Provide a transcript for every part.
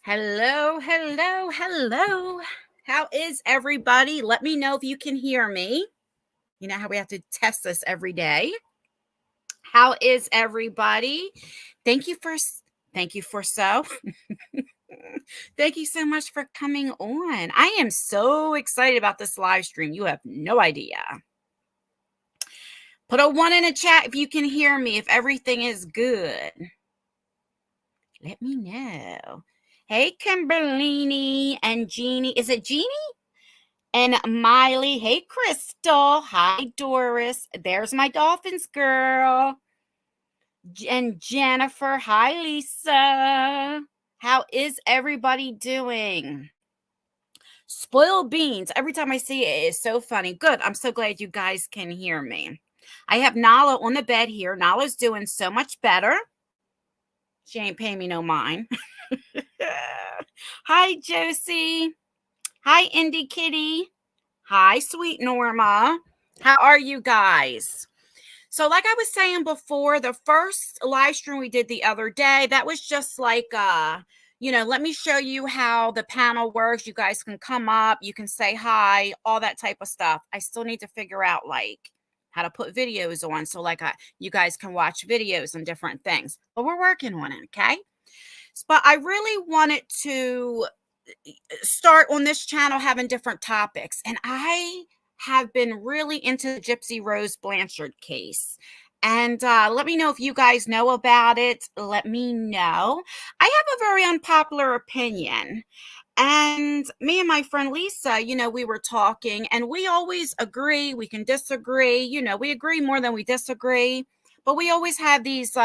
Hello, hello, hello. How is everybody? Let me know if you can hear me. You know how we have to test this every day. How is everybody? Thank you for thank you for so. Thank you so much for coming on. I am so excited about this live stream. You have no idea. Put a 1 in the chat if you can hear me, if everything is good. Let me know. Hey, Kimberlini and Jeannie. Is it Jeannie? And Miley. Hey, Crystal. Hi, Doris. There's my Dolphins girl. And Jennifer. Hi, Lisa. How is everybody doing? Spoiled beans. Every time I see it, it's so funny. Good. I'm so glad you guys can hear me. I have Nala on the bed here. Nala's doing so much better. She ain't paying me no mind. Hi, Josie. Hi, Indie Kitty. Hi, sweet Norma. How are you guys? So like I was saying before, the first live stream we did the other day, that was just like, let me show you how the panel works. You guys can come up, you can say hi, all that type of stuff. I still need to figure out like how to put videos on. So like you guys can watch videos and different things, but we're working on it. Okay. But I really wanted to start on this channel having different topics. And I have been really into the Gypsy Rose Blanchard case. And let me know if you guys know about it. Let me know. I have a very unpopular opinion. And me and my friend Lisa, we were talking and we always agree. We can disagree. We agree more than we disagree. But we always have these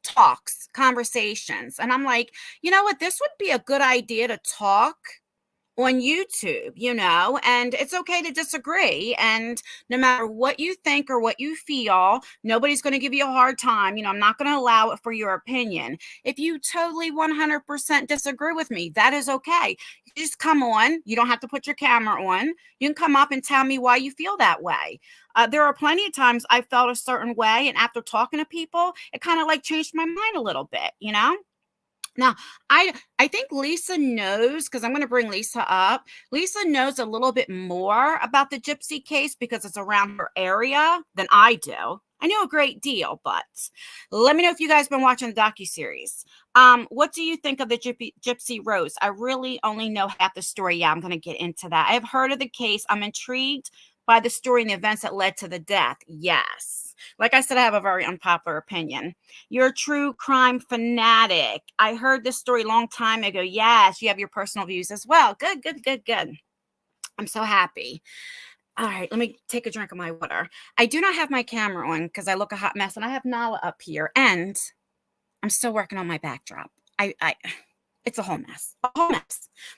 talks, conversations. And I'm like, you know what? This would be a good idea to talk on YouTube, and it's okay to disagree. And no matter what you think or what you feel, nobody's going to give you a hard time. I'm not going to allow it for your opinion. If you totally 100% disagree with me, that is okay. You just come on. You don't have to put your camera on. You can come up and tell me why you feel that way. There are plenty of times I felt a certain way, and after talking to people, it kind of like changed my mind a little bit, Now, I think Lisa knows, because I'm going to bring Lisa up. Lisa knows a little bit more about the Gypsy case because it's around her area than I do. I know a great deal, but let me know if you guys been watching the docuseries. What do you think of the Gypsy Rose? I really only know half the story. Yeah, I'm going to get into that. I have heard of the case. I'm intrigued by the story and the events that led to the death. Yes. Like I said, I have a very unpopular opinion. You're a true crime fanatic. I heard this story a long time ago. Yes, you have your personal views as well. Good, good, good, good. I'm so happy. All right, let me take a drink of my water. I do not have my camera on because I look a hot mess, and I have Nala up here, and I'm still working on my backdrop. It's a whole mess,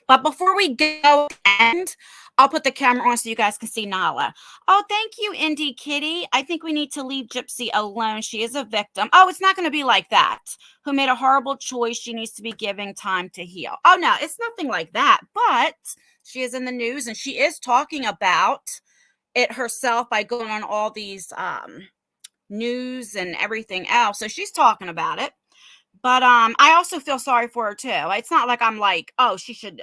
But before we go, and I'll put the camera on so you guys can see Nala. Oh, thank you, Indie Kitty. I think we need to leave Gypsy alone. She is a victim. Oh, it's not going to be like that. Who made a horrible choice. She needs to be giving time to heal. Oh, no, it's nothing like that. But she is in the news, and she is talking about it herself by going on all these news and everything else. So she's talking about it. But I also feel sorry for her too. It's not like I'm like, oh, she should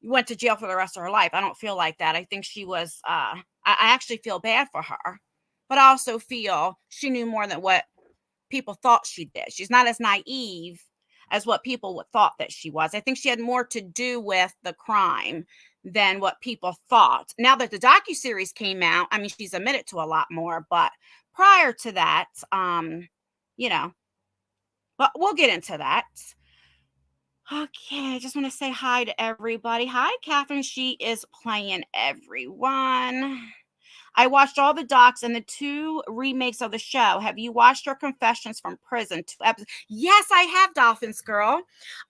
went to jail for the rest of her life. I don't feel like that. I think she was I actually feel bad for her. But I also feel she knew more than what people thought she did. She's not as naive as what people thought that she was. I think she had more to do with the crime than what people thought. Now that the docuseries came out, I mean, she's admitted to a lot more. But prior to that, but we'll get into that. Okay, I just want to say hi to everybody. Hi, Catherine. She is playing everyone. I watched all the docs and the 2 remakes of the show. Have you watched her confessions from prison? 2 episodes. Yes, I have, Dolphins girl.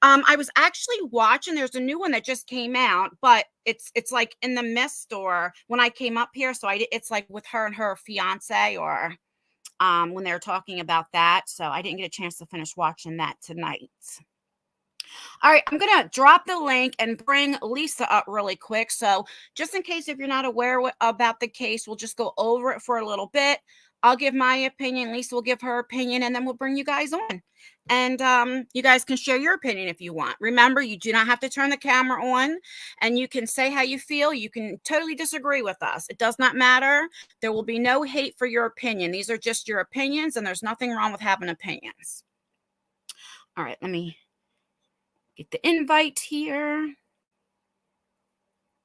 I was actually watching. There's a new one that just came out, but it's like in the mist or when I came up here. So it's like with her and her fiance or when they're talking about that. So I didn't get a chance to finish watching that tonight. All right, I'm going to drop the link and bring Lisa up really quick. So just in case if you're not aware about the case, we'll just go over it for a little bit. I'll give my opinion. Lisa will give her opinion, and then we'll bring you guys on. And you guys can share your opinion if you want. Remember, you do not have to turn the camera on, and you can say how you feel. You can totally disagree with us. It does not matter. There will be no hate for your opinion. These are just your opinions, and there's nothing wrong with having opinions. All right, let me get the invite here.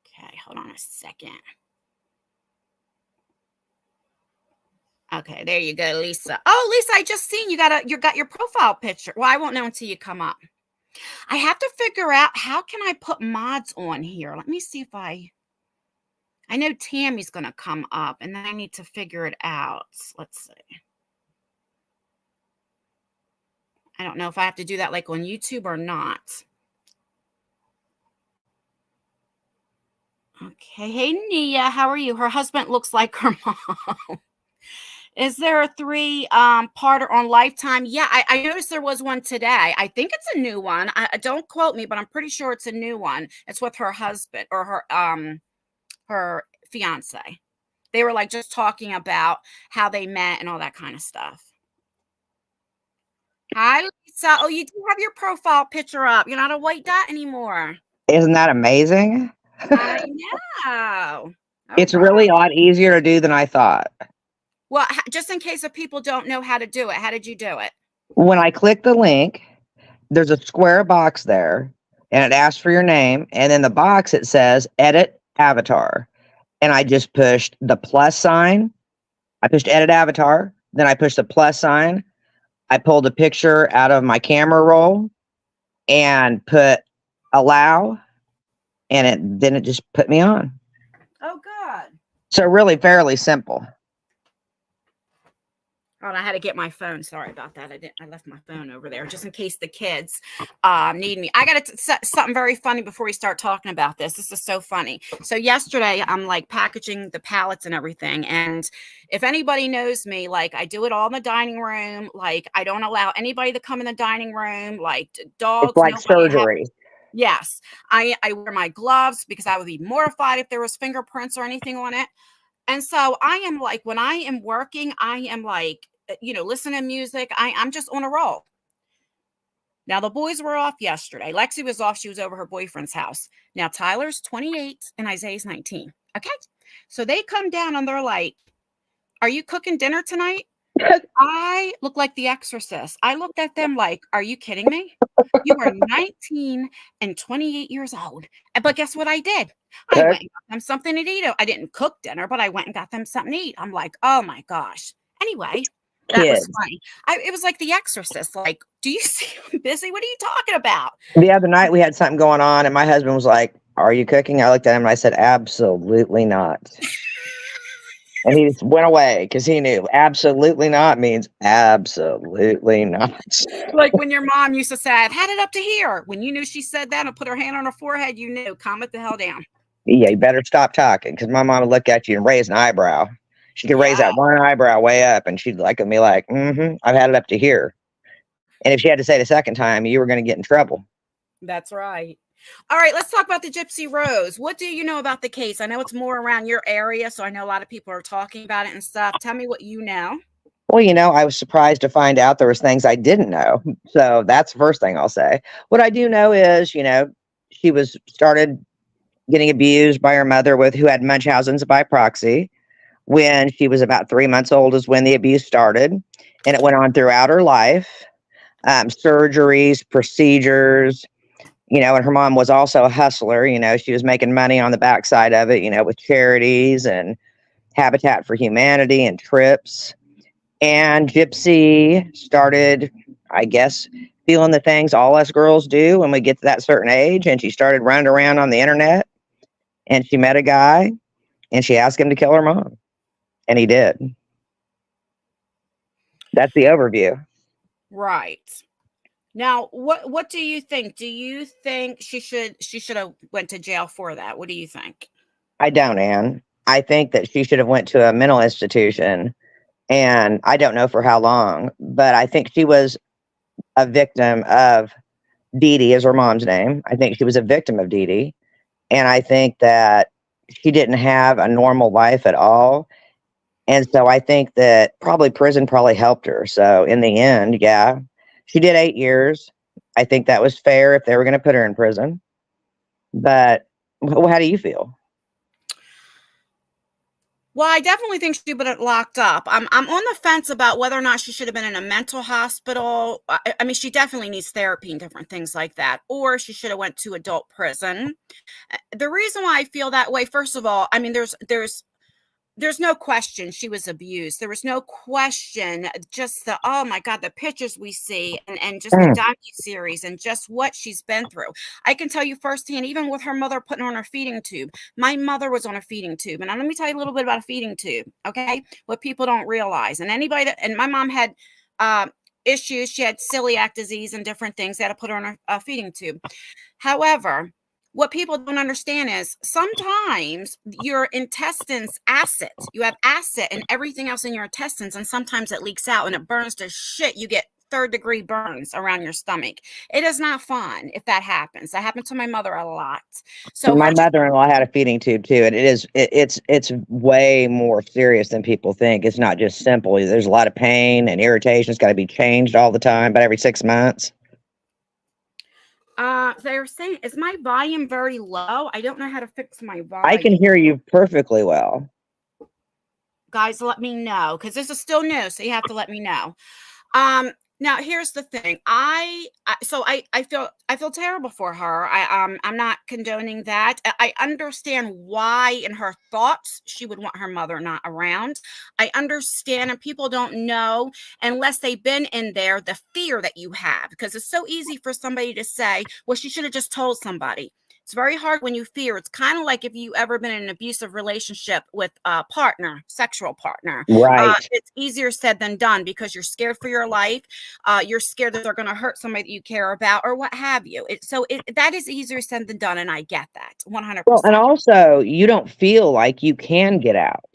Okay, hold on a second. Okay, there you go, Lisa. Oh, Lisa, I just seen you got your profile picture. Well, I won't know until you come up. I have to figure out how can I put mods on here. Let me see if I know Tammy's going to come up, and then I need to figure it out. Let's see. I don't know if I have to do that like on YouTube or not. Okay. Hey, Nia, how are you? Her husband looks like her mom. Is there a 3-parter on Lifetime? Yeah, I noticed there was one today. I think it's a new one. I don't quote me, but I'm pretty sure it's a new one. It's with her husband or her fiance. They were like just talking about how they met and all that kind of stuff. Hi, Lisa. Oh, you do have your profile picture up. You're not a white dot anymore. Isn't that amazing? I know. It's really a lot easier to do than I thought. Well, just in case if people don't know how to do it, how did you do it? When I click the link, there's a square box there, and it asks for your name, and in the box it says edit avatar. And I just pushed the plus sign. I pushed edit avatar, then I pushed the plus sign. I pulled a picture out of my camera roll and put allow, and then it just put me on. Oh, good. So really fairly simple. Oh, and I had to get my phone. Sorry about that. I left my phone over there just in case the kids need me. I got to say something very funny before we start talking about this. This is so funny. So yesterday, I'm like packaging the pallets and everything. And if anybody knows me, like I do it all in the dining room. Like I don't allow anybody to come in the dining room. Like dogs. It's like surgery. Yes. I wear my gloves because I would be mortified if there was fingerprints or anything on it. And so I am like, when I am working, I am like, listening to music. I'm just on a roll. Now, the boys were off yesterday. Lexi was off. She was over her boyfriend's house. Now, Tyler's 28 and Isaiah's 19. Okay. So they come down and they're like, are you cooking dinner tonight? I look like the Exorcist. I looked at them like, are you kidding me? You are 19 and 28 years old. But guess what I did? I went and got them something to eat. I didn't cook dinner, but I went and got them something to eat. I'm like, oh my gosh. Anyway, that was funny. It was like the Exorcist. Like, do you see I'm busy? What are you talking about? The other night we had something going on and my husband was like, are you cooking? I looked at him and I said, absolutely not. And he just went away because he knew absolutely not means absolutely not. Like when your mom used to say, I've had it up to here. When you knew she said that and put her hand on her forehead, you knew, calm it the hell down. Yeah, you better stop talking because my mom would look at you and raise an eyebrow. She could raise that one eyebrow way up and she'd like me like, I've had it up to here. And if she had to say it a second time, you were going to get in trouble. That's right. All right, let's talk about the Gypsy Rose. What do you know about the case? I know it's more around your area, so I know a lot of people are talking about it and stuff. Tell me what you know. Well, I was surprised to find out there was things I didn't know. So that's the first thing I'll say. What I do know is, she started getting abused by her mother who had Munchausen's by proxy. When she was about 3 months old is when the abuse started. And it went on throughout her life. Surgeries, procedures, and her mom was also a hustler. She was making money on the backside of it, with charities and Habitat for Humanity and trips. And Gypsy started, I guess, feeling the things all us girls do when we get to that certain age. And she started running around on the internet and she met a guy and she asked him to kill her mom. And he did. That's the overview. Right. Now, what do you think? Do you think she should have went to jail for that? What do you think? I don't, Ann. I think that she should have went to a mental institution, and I don't know for how long, but I think she was a victim of Dee Dee is her mom's name. I think she was a victim of Dee Dee, and I think that she didn't have a normal life at all. And so I think that prison probably helped her. So in the end, yeah, She did 8 years. I think that was fair if they were going to put her in prison. But how do you feel? Well, I definitely think she should have been locked up. I'm on the fence about whether or not she should have been in a mental hospital. I mean, she definitely needs therapy and different things like that, or she should have went to adult prison. The reason why I feel that way, first of all, I mean, there's no question she was abused. There was no question, just the, oh my God, the pictures we see and just the Mm. docuseries and just what she's been through. I can tell you firsthand, even with her mother putting her on her feeding tube. My mother was on a feeding tube. And let me tell you a little bit about a feeding tube, okay? What people don't realize. And and my mom had issues. She had celiac disease and different things. They had to put her on a feeding tube. However, what people don't understand is sometimes your intestines acid. You have acid and everything else in your intestines, and sometimes it leaks out and it burns to shit. You get third-degree burns around your stomach. It is not fun if that happens. That happened to my mother a lot. So My mother-in-law had a feeding tube too, and it's way more serious than people think. It's not just simple. There's a lot of pain and irritation. It's got to be changed all the time, about every 6 months. they were saying, is my volume very low? I don't know how to fix my volume. I can hear you perfectly well. Guys, let me know, because this is still new, so you have to let me know. Now here's the thing. I feel terrible for her. I'm not condoning that. I understand why in her thoughts she would want her mother not around. I understand, and people don't know unless they've been in there, the fear that you have, because it's so easy for somebody to say, well, she should have just told somebody. It's very hard when you fear. It's kind of like if you ever been in an abusive relationship with a partner, sexual partner. Right. It's easier said than done because you're scared for your life. You're scared that they're going to hurt somebody that you care about or what have you. That is easier said than done, and I get that 100%. Well, and also you don't feel like you can get out,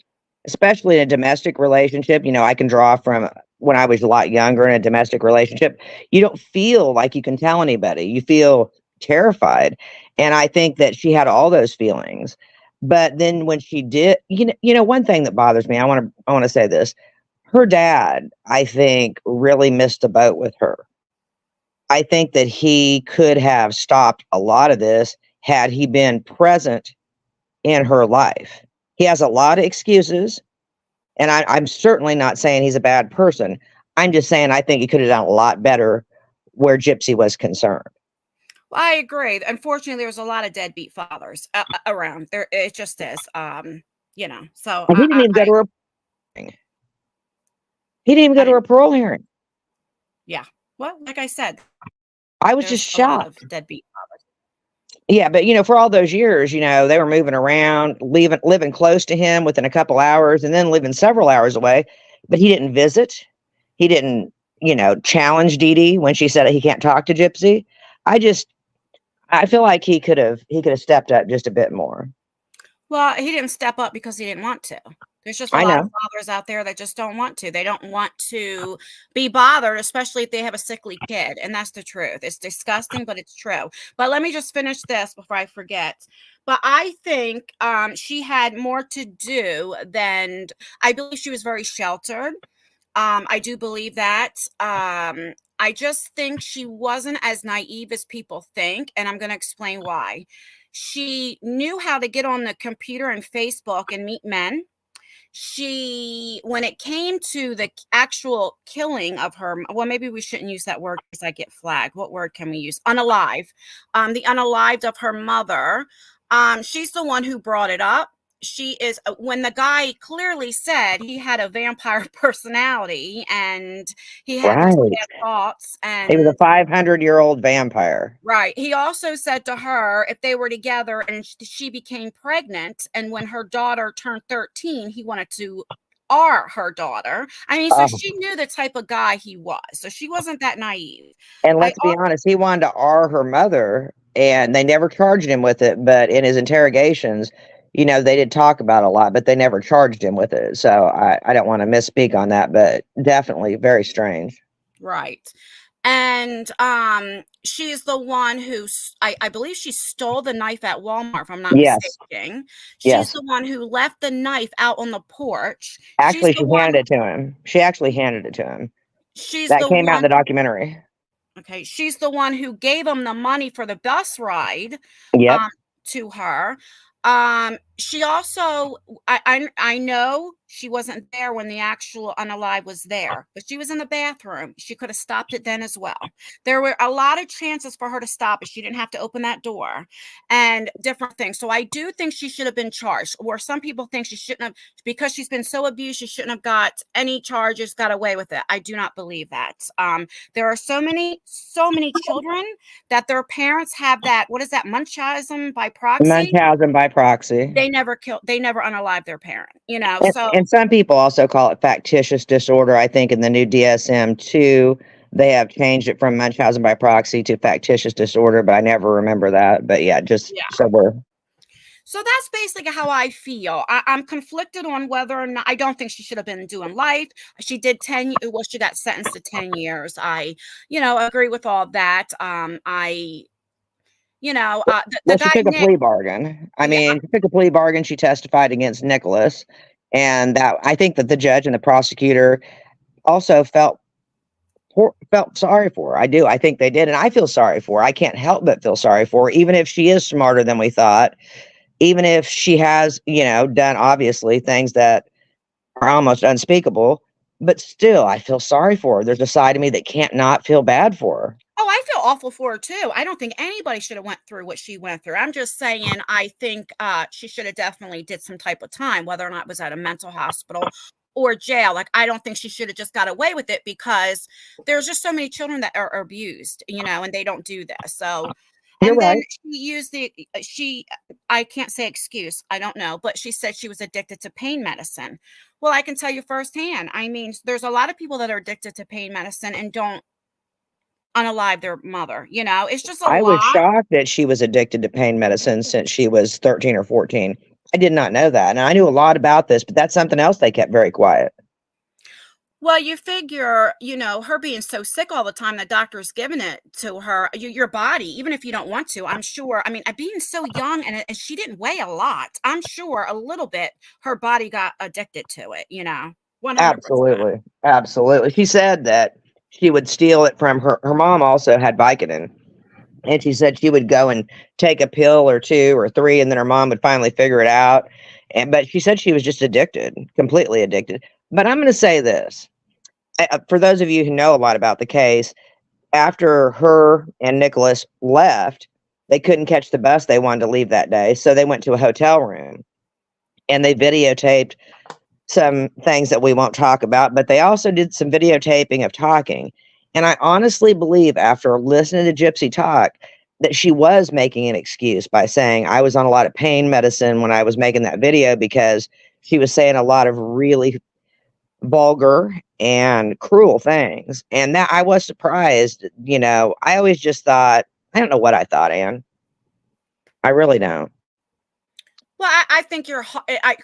especially in a domestic relationship. You know, I can draw from when I was a lot younger in a domestic relationship. You don't feel like you can tell anybody. You feel terrified. And I think that she had all those feelings. But then when she did, one thing that bothers me, I want to say this. Her dad, I think, really missed the boat with her. I think that he could have stopped a lot of this had he been present in her life. He has a lot of excuses, and I'm certainly not saying he's a bad person. I'm just saying I think he could have done a lot better where Gypsy was concerned. Well, I agree. Unfortunately, there's a lot of deadbeat fathers around. There, it just is. So And he didn't even go to her. He didn't even go to a parole hearing. Yeah. Well, like I said, I was just shocked. Deadbeat fathers. Yeah, but for all those years, they were moving around, living close to him within a couple hours, and then living several hours away. But he didn't visit. He didn't, challenge Dee Dee when she said he can't talk to Gypsy. I feel like he could have stepped up just a bit more. Well, he didn't step up because he didn't want to. There's just a lot of fathers out there that just don't want to. They don't want to be bothered, especially if they have a sickly kid. And that's the truth. It's disgusting, but it's true. But let me just finish this before I forget. But I think she had more to do than, I believe she was very sheltered. I do believe that. I just think she wasn't as naive as people think. And I'm going to explain why. She knew how to get on the computer and Facebook and meet men. When it came to the actual killing of her, well, maybe we shouldn't use that word because I get flagged. What word can we use? Unalive. The unalived of her mother. She's the one who brought it up. She is, when the guy clearly said he had a vampire personality and he had bad thoughts, and he was a 500-year-old vampire. Right. He also said to her, if they were together and she became pregnant, and when her daughter turned 13, he wanted to R her daughter. I mean, so she knew the type of guy he was. So she wasn't that naive. And let's be honest, he wanted to R her mother, and they never charged him with it. But in his interrogations, they did talk about it a lot, but they never charged him with it. So I don't want to misspeak on that, but definitely very strange. Right. And she's the one who, I believe she stole the knife at Walmart, if I'm not mistaken. She's the one who left the knife out on the porch. Actually, she handed it to him. She actually handed it to him. That came out in the documentary. Okay, she's the one who gave him the money for the bus ride, Yep. um, to her. She also, I know she wasn't there when the actual unalive was there, but she was in the bathroom. She could have stopped it then as well. There were a lot of chances for her to stop it. She didn't have to open that door and different things. So I do think she should have been charged. Or some people think she shouldn't have, because she's been so abused, she shouldn't have got any charges, got away with it. I do not believe that. There are so many children that their parents have that, what is that, Munchausen by proxy? Munchausen by proxy. They never unalive their parent, you know. And, So and some people also call it factitious disorder. I think in the new DSM-2, they have changed it from Munchausen by proxy to factitious disorder, but I never remember that. But yeah, just yeah. so we're So that's basically how I feel. I'm conflicted on whether or not, I don't think she should have been doing life. She did 10, well, she got sentenced to 10 years. I, agree with all that. The well, she guy, took a Nick, plea bargain. I yeah. mean, she took a plea bargain. She testified against Nicholas, and that I think that the judge and the prosecutor also felt sorry for her. I do. I think they did, and I feel sorry for her. I can't help but feel sorry for her, even if she is smarter than we thought, even if she has, done obviously things that are almost unspeakable. But still, I feel sorry for her. There's a side of me that can't not feel bad for her. Oh, I feel awful for her too. I don't think anybody should have went through what she went through. I'm just saying, I think she should have definitely did some type of time, whether or not it was at a mental hospital or jail. Like, I don't think she should have just got away with it, because there's just so many children that are abused, and they don't do this. So, You're and then right. she used I can't say excuse, I don't know, but she said she was addicted to pain medicine. Well, I can tell you firsthand. I mean, there's a lot of people that are addicted to pain medicine and don't unalive their mother. It's just a I was lot. shocked that she was addicted to pain medicine since she was 13 or 14. I did not know that. And I knew a lot about this, but that's something else they kept very quiet. Well, you figure, her being so sick all the time, the doctor's giving it to her, your body, even if you don't want to. I'm sure. I mean, being so young, and she didn't weigh a lot. I'm sure a little bit her body got addicted to it, 100%. Absolutely. Absolutely. She said that she would steal it from her mom also had Vicodin. And she said she would go and take a pill or two or three, and then her mom would finally figure it out. But she said she was just addicted, completely addicted. But I'm going to say this, for those of you who know a lot about the case, after her and Nicholas left, they couldn't catch the bus they wanted to leave that day. So they went to a hotel room and they videotaped some things that we won't talk about, but they also did some videotaping of talking. And I honestly believe, after listening to Gypsy talk, that she was making an excuse by saying, I was on a lot of pain medicine when I was making that video, because she was saying a lot of really vulgar and cruel things. And that I was surprised. I always just thought, I don't know what I thought, Anne. I really don't. Well, I think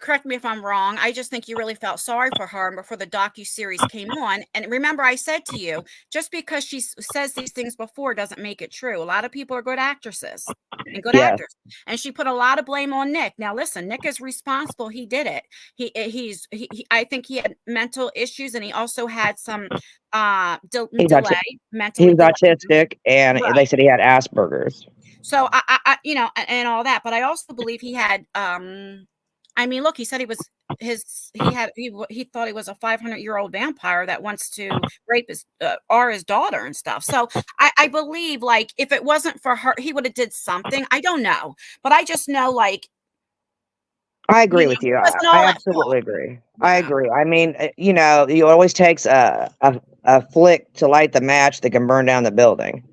correct me if I'm wrong. I just think you really felt sorry for her before the docu-series came on. And remember, I said to you, just because she says these things before doesn't make it true. A lot of people are good actresses and good Yes. actors. And she put a lot of blame on Nick. Now, listen, Nick is responsible. He did it. I think he had mental issues, and he also had some He's delay, he mentally was delayed. autistic, and they Right. said he had Asperger's. So and all that, but I also believe he had, I mean, look, he said he thought he was a 500-year-old vampire that wants to rape his daughter and stuff. So I believe, like, if it wasn't for her, he would have did something. I don't know, but I just know, like, I agree with you. it wasn't I all at absolutely fault. agree. I Yeah. agree. I mean, it always takes a flick to light the match that can burn down the building.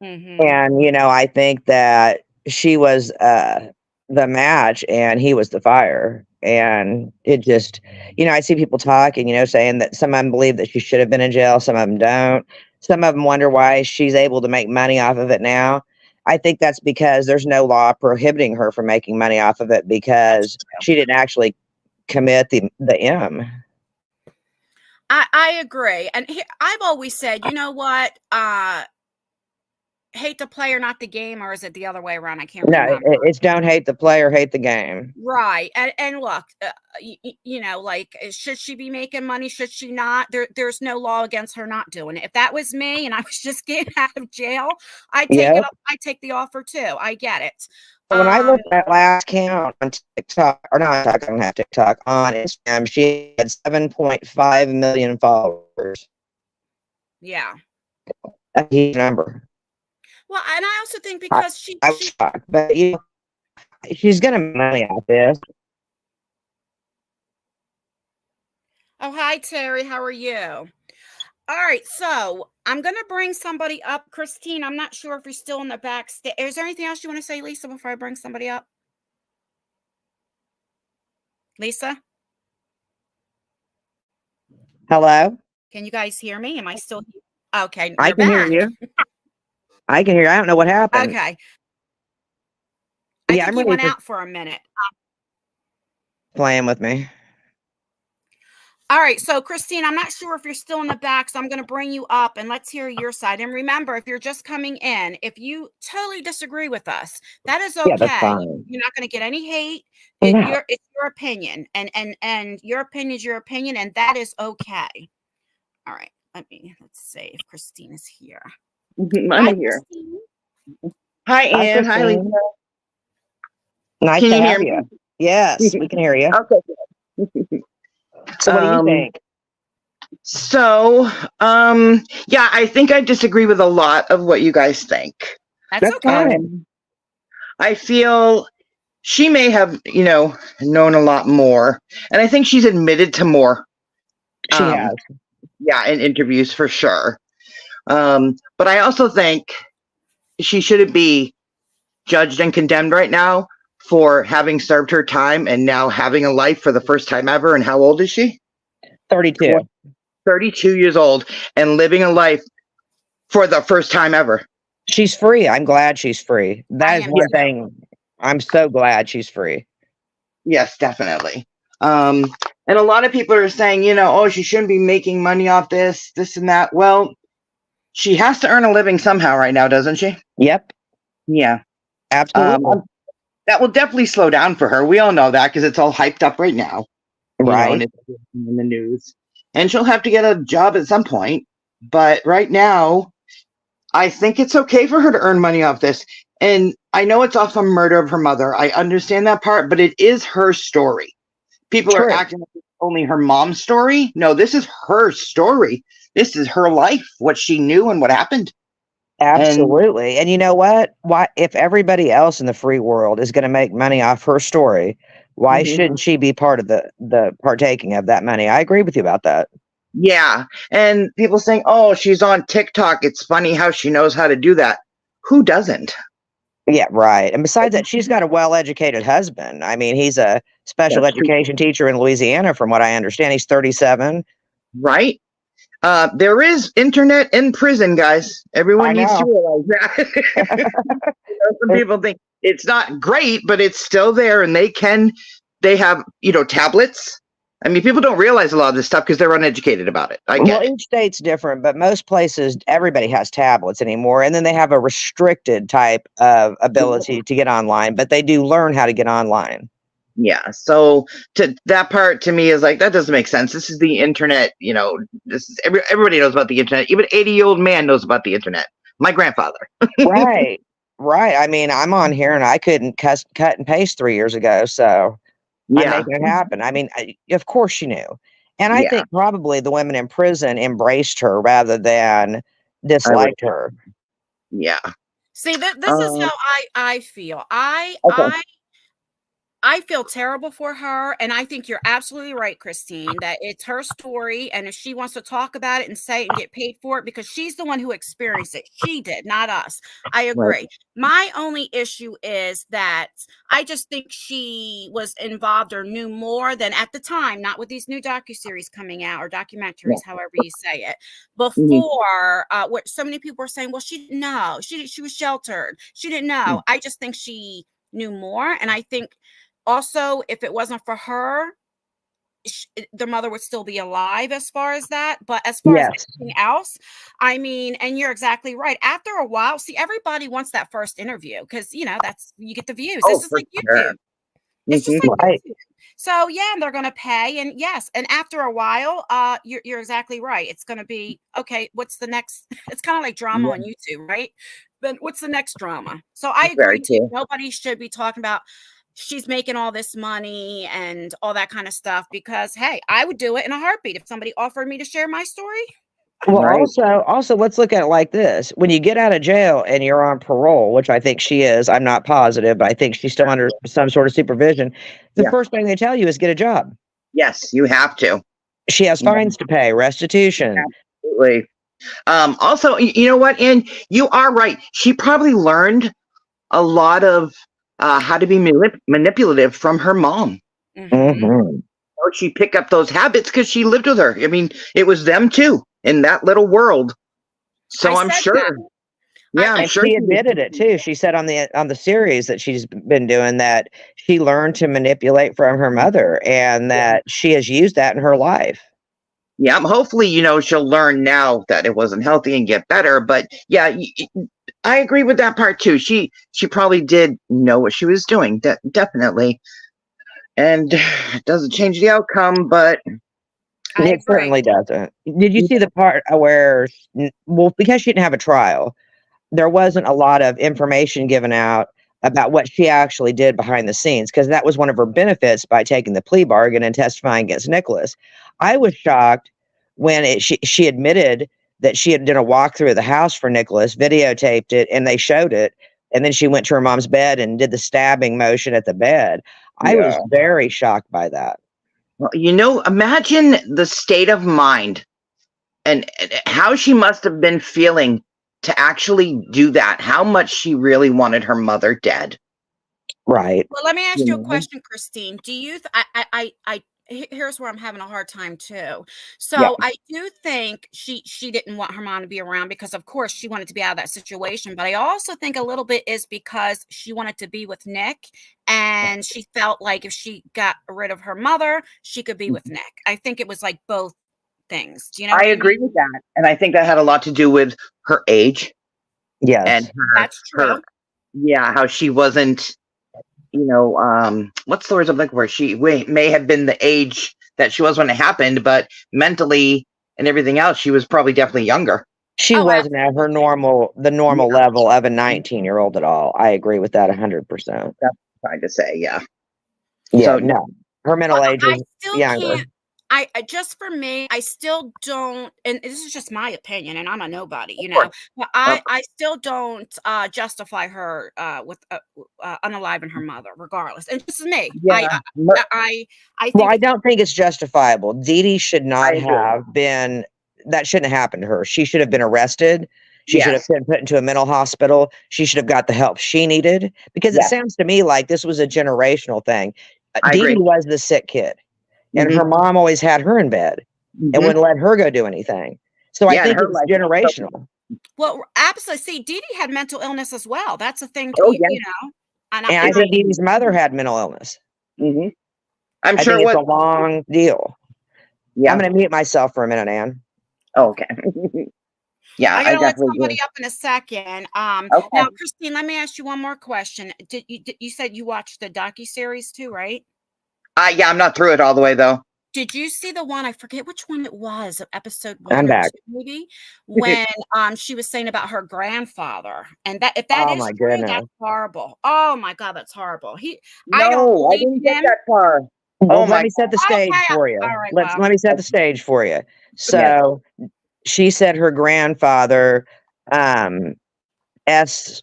Hmm. And, I think that she was the match and he was the fire. And it just, I see people talking, saying that some of them believe that she should have been in jail. Some of them don't. Some of them wonder why she's able to make money off of it now. I think that's because there's no law prohibiting her from making money off of it, That's because true. she didn't actually commit the M. I agree, and I've always said, you know what, hate the player, not the game, or is it the other way around? I can't No, remember. it's don't hate the player, hate the game. Right. And look, you know, like, should she be making money? Should she not? There's no law against her not doing it. If that was me and I was just getting out of jail, I'd take it Yep. up. I'd take the offer too. I get it. When I looked at that last count on TikTok, or not TikTok, I don't have TikTok, on Instagram, she had 7.5 million followers. Yeah. A huge number. Well, and I also think because I was shocked, but you know, she's gonna make money out of this. Oh, hi, Terry. How are you? All right, so I'm going to bring somebody up. Christine, I'm not sure if you're still in the backstage. Is there anything else you want to say, Lisa, before I bring somebody up? Lisa? Hello? Can you guys hear me? Am I still here? Okay, I you're can hear back. you. I can hear you. I don't know what happened. Okay. I Yeah, think I'm you ready went for out for a minute. playing with me. All right, so Christine, I'm not sure if you're still in the back, so I'm going to bring you up and let's hear your side. And remember, if you're just coming in, if you totally disagree with us, that is Yeah, that's okay. fine. You're not going to get any hate. No. It's your opinion, and your opinion is your opinion, and that is okay. All right, let's see if Christine is here. I'm here. Christine. Hi, Ann. Hi, Lisa. Nice Can to you hear have me? you. Yes, we can hear you. Okay. So what do you think? So, yeah, I think I disagree with a lot of what you guys think. That's okay. fine. I feel she may have, known a lot more, and I think she's admitted to more. She has. Yeah, in interviews for sure. But I also think she shouldn't be judged and condemned right now for having served her time and now having a life for the first time ever. And how old is she? 32. 32 years old and living a life for the first time ever. She's free. I'm glad she's free. That is one thing. I'm so glad she's free. Yes, definitely. And a lot of people are saying, oh, she shouldn't be making money off this and that. Well, she has to earn a living somehow right now, doesn't she? Yep. Yeah. Absolutely. That will definitely slow down for her. We all know that because it's all hyped up right now. Right. And it's in the news. And she'll have to get a job at some point. But right now, I think it's okay for her to earn money off this. And I know it's off a murder of her mother. I understand that part, but it is her story. People are acting like it's only her mom's story. No, this is her story. This is her life, what she knew and what happened. Absolutely. And you know what? Why, if everybody else in the free world is going to make money off her story, why shouldn't she be part of the partaking of that money? I agree with you about that. Yeah. And people saying, oh, she's on TikTok. It's funny how she knows how to do that. Who doesn't? Yeah, right. And besides that, she's got a well-educated husband. I mean, he's a special education teacher in Louisiana, from what I understand. He's 37. Right. There is internet in prison, guys. Everyone needs to realize that. Some people think it's not great, but it's still there, and they have, tablets. I mean, people don't realize a lot of this stuff because they're uneducated about it. I get it. Each state's different, but most places, everybody has tablets anymore, and then they have a restricted type of ability to get online, but they do learn how to get online. Yeah. So to that part to me is like, that doesn't make sense. This is the internet. This is everybody knows about the internet. Even 80-year-old man knows about the internet. My grandfather. Right. I mean, I'm on here and I couldn't cut and paste 3 years ago. So I'm making it happen. I mean, of course she knew. And I think probably the women in prison embraced her rather than disliked her. Yeah. See, this is how I feel. I feel terrible for her, and I think you're absolutely right, Christine, that it's her story, and if she wants to talk about it and say it and get paid for it, because she's the one who experienced it. She did, not us. I agree. Right. My only issue is that I just think she was involved or knew more than at the time, not with these new docuseries coming out or documentaries, however you say it. Before, what so many people were saying, well, she didn't know. She was sheltered. She didn't know. I just think she knew more, and I think also, if it wasn't for her, their mother would still be alive as far as that. But as far as Yes. anything else, I mean, and you're exactly right. After a while, see, everybody wants that first interview because, that's, you get the views. This Oh, is for like sure. YouTube. It's just like Right. YouTube. So yeah, they're gonna pay, and yes, and after a while, you're exactly right. It's gonna be okay. What's the next? It's kind of like drama Yeah, on YouTube, right? Then what's the next drama? So I very agree too. cool. Nobody should be talking about she's making all this money and all that kind of stuff because hey, I would do it in a heartbeat if somebody offered me to share my story. Well, Right. also, let's look at it like this. When you get out of jail and you're on parole, which I think she is, I'm not positive, but I think she's still under some sort of supervision. The Yeah. first thing they tell you is get a job. Yes, you have to. She has Yeah. fines to pay, restitution. Absolutely. Also, you know what? And you are right. She probably learned a lot of how to be manipulative from her mom. Mhm. Or she picked up those habits because she lived with her. I mean, it was them too in that little world. So I I'm said sure. that. Yeah, I'm And sure she was admitted it too. She said on the series that she's been doing that she learned to manipulate from her mother and that she has used that in her life. Yeah, hopefully, she'll learn now that it wasn't healthy and get better. But yeah, I agree with that part too. She probably did know what she was doing, definitely. And it doesn't change the outcome, but I It agree. certainly doesn't. Did you see the part where, well, because she didn't have a trial, there wasn't a lot of information given out about what she actually did behind the scenes, because that was one of her benefits by taking the plea bargain and testifying against Nicholas. I was shocked when she admitted that she had done a walkthrough of the house for Nicholas, videotaped it, and they showed it. And then she went to her mom's bed and did the stabbing motion at the bed. I was yeah. very shocked by that. Well, imagine the state of mind and how she must have been feeling to actually do that. How much she really wanted her mother dead. Right. Well, let me ask You you a know? question, Christine. Do you here's where I'm having a hard time too. Yeah. So I do think she didn't want her mom to be around because of course she wanted to be out of that situation. But I also think a little bit is because she wanted to be with Nick and she felt like if she got rid of her mother, she could be with Nick. I think it was like both things. Do you know I what I agree mean? with that. And I think that had a lot to do with her age and Yes. That's true. how she wasn't, what's the words I'm looking for? She may have been the age that she was when it happened, but mentally and everything else, she was probably definitely younger. She Oh, wasn't at her the normal level of a 19-year-old at all. I agree with that 100%. That's trying to say, yeah. Yeah, So no. Her mental Well, age I was still younger. can't. I just for me, I still don't, and this is just my opinion, and I'm a nobody, but I still don't justify her with unaliving her mother, regardless. And this is me. yeah, I Well, think I don't think it's justifiable. Dee Dee should not I agree. have been, that shouldn't have happened to her. She should have been arrested. She should have Yes. been put into a mental hospital. She should have got the help she needed because it Yes. sounds to me like this was a generational thing. I Dee agree. Dee was the sick kid, and Mhm. her mom always had her in bed and Mhm. wouldn't let her go do anything. So I Yeah, and think her it's life- generational. well, absolutely. See, Dee Dee had mental illness as well. That's a thing, Oh, you yeah. know. And And I think Dee Dee's mother had mental illness. Mhm. I'm I sure think it's what. a long deal. Yeah. I'm going to mute myself for a minute, Ann. Oh, okay. Yeah, I gotta let definitely somebody agree. up in a second. Okay. Now, Christine, let me ask you one more question. You said you watched the docuseries too, right? Yeah, I'm not through it all the way though. Did you see the one? I forget which one it was, episode I'm 1 or back. 2, maybe, when she was saying about her grandfather, and that if that Oh is my true, goodness. that's horrible. Oh my God, that's horrible. I don't No, I believe didn't get him. that far. Well, Oh let my. me set the stage Okay, for you. all right, Let well. me set the stage for you. Yes. So she said her grandfather, S,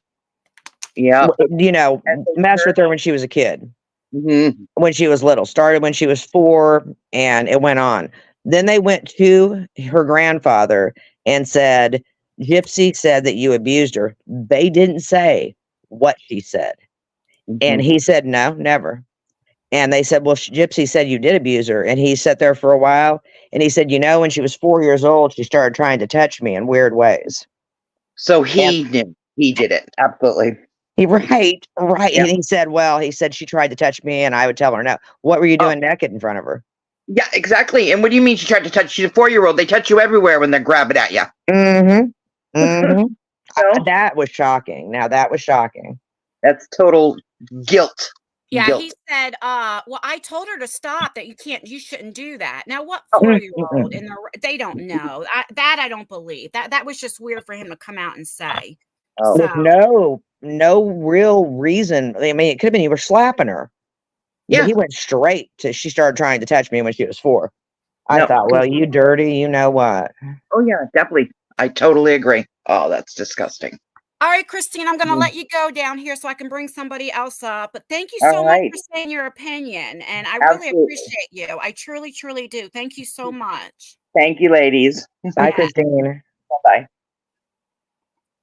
Yeah. messed with her when she was a kid, Mhm. when she was little. Started when she was 4, and it went on. Then they went to her grandfather and said, Gypsy said that you abused her. They didn't say what she said. And Mhm. he said, no, never. And they said, well, Gypsy said you did abuse her. And he sat there for a while. And he said, when she was 4 years old, she started trying to touch me in weird ways. So he did it. Absolutely. Right. Yep. And he said, she tried to touch me and I would tell her no. What were you doing naked in front of her? Yeah, exactly. And what do you mean she tried to touch? She's a 4-year-old. They touch you everywhere when they're grabbing at you. Mm-hmm. Mm-hmm. No? That was shocking. Now that was shocking. That's total guilt. Yeah, Guilt. he said, well, I told her to stop, that you shouldn't do that. Now, what Oh. 4-year-old they don't know. I don't believe. That was just weird for him to come out and say. Oh. With So, no real reason. I mean, it could have been you were slapping her. Yeah. But he went straight to, she started trying to touch me when she was 4. I No. thought, well, you dirty, you know what? Oh, yeah, definitely. I totally agree. Oh, that's disgusting. all right, Christine, I'm going to Mm. let you go down here so I can bring somebody else up. But thank you All so much right. for saying your opinion. And I really Absolutely. appreciate you. I truly, truly do. Thank you so much. Thank you, ladies. Bye, Yeah. Christine. Bye-bye.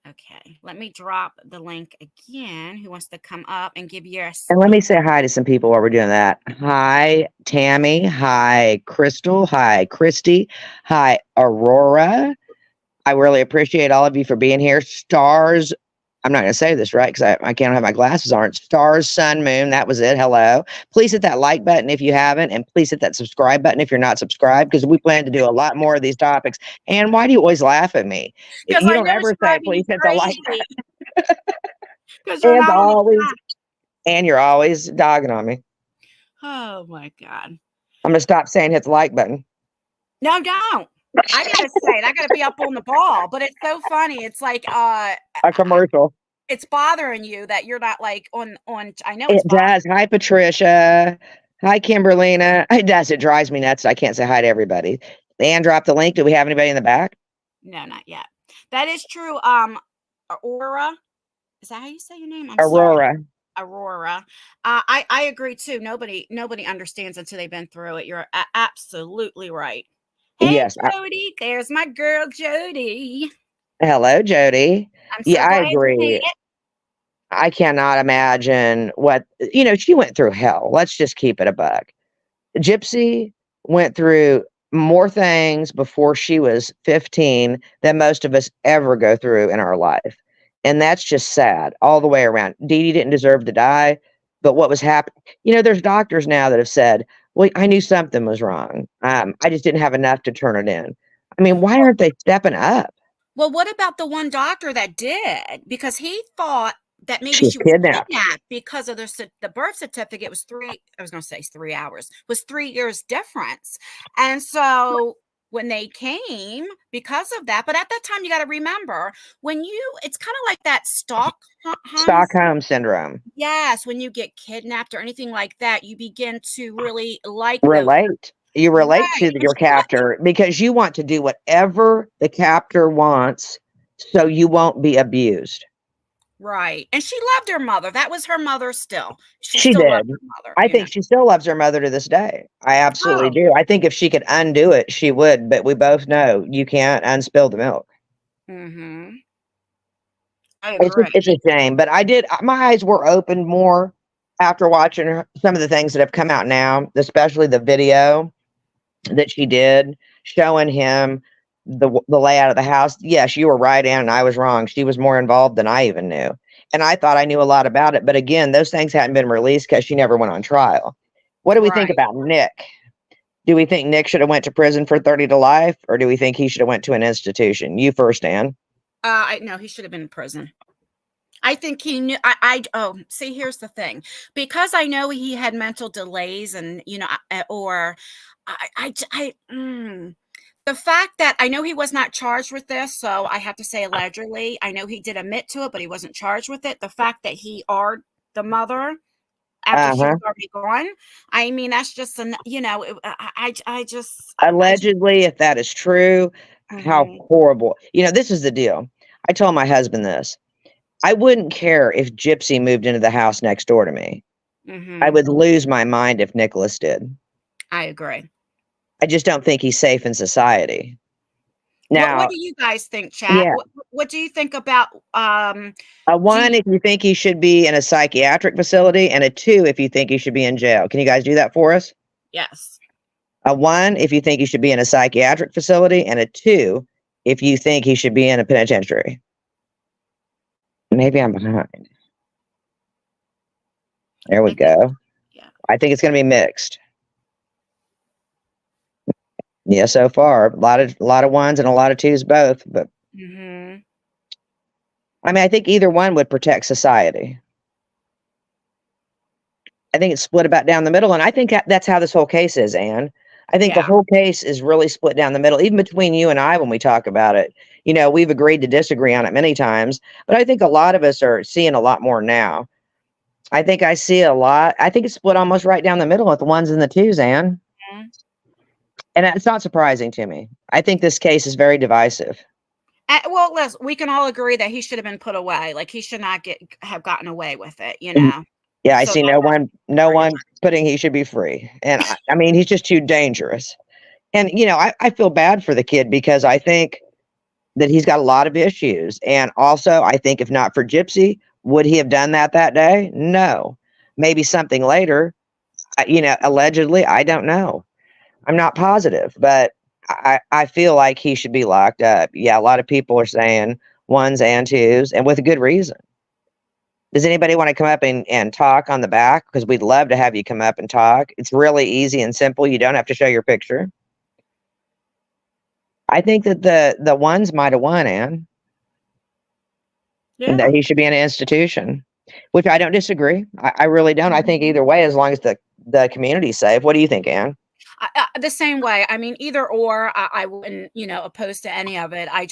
Okay, let me drop the link again. Who wants to come up and give your And let me say hi to some people while we're doing that. Hi, Tammy. Hi, Crystal. Hi, Christy. Hi, Aurora. I really appreciate all of you for being here. Stars. I'm not going to say this right because I can't have my glasses on. Stars, sun, moon. That was it. Hello. Please hit that like button if you haven't. And please hit that subscribe button if you're not subscribed, because we plan to do a lot more of these topics. And why do you always laugh at me? because You I don't know it's ever say, driving you please hit the like crazy. button. Because you're And not on the always, chat. and you're always dogging on me. Oh my God. I'm going to stop saying hit the like button. No, don't. I gotta say it. I gotta be up on the ball. But it's so funny. It's like A commercial. it's bothering you that you're not like on I know it's It does. Hi, Patricia. Hi, Kimberlina. It does. It drives me nuts. I can't say hi to everybody. And drop the link. Do we have anybody in the back? No, not yet. That is true. Aurora. Is that how you say your name? I'm sorry. Aurora. Aurora. I agree too. Nobody understands until they've been through it. You're absolutely right. Hey, Yes. Jody. There's my girl, Jody. Hello, Jody. I'm so Yeah, I glad you made agree. it. I cannot imagine what, she went through hell. Let's just keep it a buck. Gypsy went through more things before she was 15 than most of us ever go through in our life. And that's just sad all the way around. Dee Dee didn't deserve to die, but what was happening, there's doctors now that have said, well, I knew something was wrong. I just didn't have enough to turn it in. I mean, why aren't they stepping up? Well, what about the one doctor that did? Because he thought that maybe She was she was kidnapped. because of the birth certificate was 3 hours, was 3 years difference. And so when they came because of that, but at that time you got to remember it's kind of like that Stockholm syndrome. Yes, when you get kidnapped or anything like that, you begin to really relate. You relate Right. to your captor because you want to do whatever the captor wants so you won't be abused. Right. And she loved her mother. That was her mother still. She She still did. loved her mother. I think she still loves her mother to this day. I absolutely do. I think if she could undo it, she would. But we both know you can't unspill the milk. Mm-hmm. I agree. It's a shame. But my eyes were opened more after watching some of the things that have come out now, especially the video that she did showing him the layout of the house. Yes, you were right, Ann, and I was wrong. She was more involved than I even knew. And I thought I knew a lot about it. But again, those things hadn't been released because she never went on trial. What do we think about Nick? Do we think Nick should have went to prison for 30 to life, or do we think he should have went to an institution? You first, Ann. No, he should have been in prison. I think he knew. See, here's the thing. Because I know he had mental delays, and the fact that I know he was not charged with this, so I have to say allegedly. I know he did admit to it, but he wasn't charged with it. The fact that he are the mother after she was already gone. I mean, that's just allegedly, if that is true, how horrible. This is the deal. I told my husband this. I wouldn't care if Gypsy moved into the house next door to me. I would lose my mind if Nicholas did. I agree. I just don't think he's safe in society. Now, what do you guys think, chat? Yeah. What do you think about a 1 if you think he should be in a psychiatric facility, and a 2 if you think he should be in jail? Can you guys do that for us? Yes. A 1 if you think he should be in a psychiatric facility, and a 2 if you think he should be in a penitentiary. Maybe I'm behind. There we go. Yeah. I think it's going to be mixed. Yeah, so far, a lot of ones and a lot of twos both. But Hmm. I mean, I think either one would protect society. I think it's split about down the middle, and I think that's how this whole case is, Anne. I think the Yeah. whole case is really split down the middle, even between you and I when we talk about it. We've agreed to disagree on it many times, but I think a lot of us are seeing a lot more now. I think I see a lot. I think it's split almost right down the middle with the ones and the twos, Anne. Mhm. And it's not surprising to me. I think this case is very divisive. Well, listen, we can all agree that he should have been put away. Like he should not have gotten away with it, Mhm. Yeah, I So see that, no one putting he should be free. And I mean, he's just too dangerous. And, I feel bad for the kid because I think that he's got a lot of issues. And also, I think if not for Gypsy, would he have done that day? No. Maybe something later, allegedly, I don't know. I'm not positive, but I feel like he should be locked up. Yeah, a lot of people are saying ones and twos, and with a good reason. Does anybody want to come up and talk on the back? Because we'd love to have you come up and talk. It's really easy and simple. You don't have to show your picture. I think that the ones might have won, Anne, and yeah. that he should be in an institution, which I don't disagree. I really don't. I think either way, as long as the community's safe. What do you think, Anne? The same way. I mean, either or, I wouldn't, oppose to any of it. I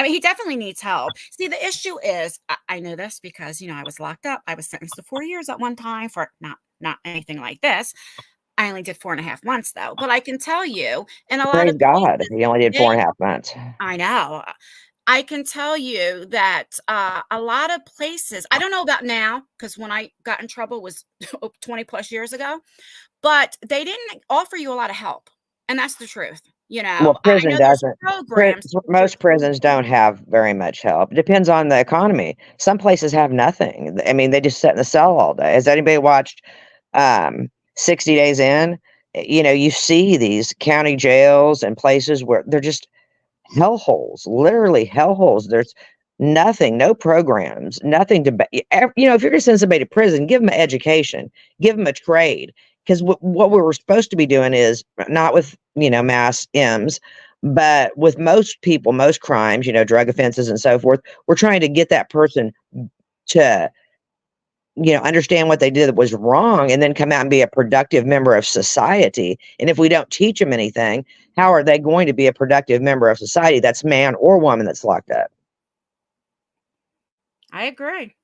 mean, he definitely needs help. See, the issue is, I know this because, I was locked up. I was sentenced to 4 years at one time for not anything like this. I only did 4.5 months though. But I can tell you, in a lot Praise of God, places, he only did 4.5 months. I know. I can tell you that a lot of places, I don't know about now, because when I got in trouble was 20 plus years ago, but they didn't offer you a lot of help. And that's the truth. Well, I prison know there's doesn't. programs. Most prisons don't have very much help. It depends on the economy. Some places have nothing. I mean, they just sit in the cell all day. Has anybody watched 60 Days In? You see these county jails and places where they're just hellholes, literally hellholes. There's nothing, no programs, nothing to, if you're going to send somebody to prison, give them an education, give them a trade. Because what we were supposed to be doing is not with, mass M's, but with most people, most crimes, drug offenses and so forth, we're trying to get that person to, understand what they did that was wrong and then come out and be a productive member of society. And if we don't teach them anything, how are they going to be a productive member of society? That's man or woman that's locked up. I agree.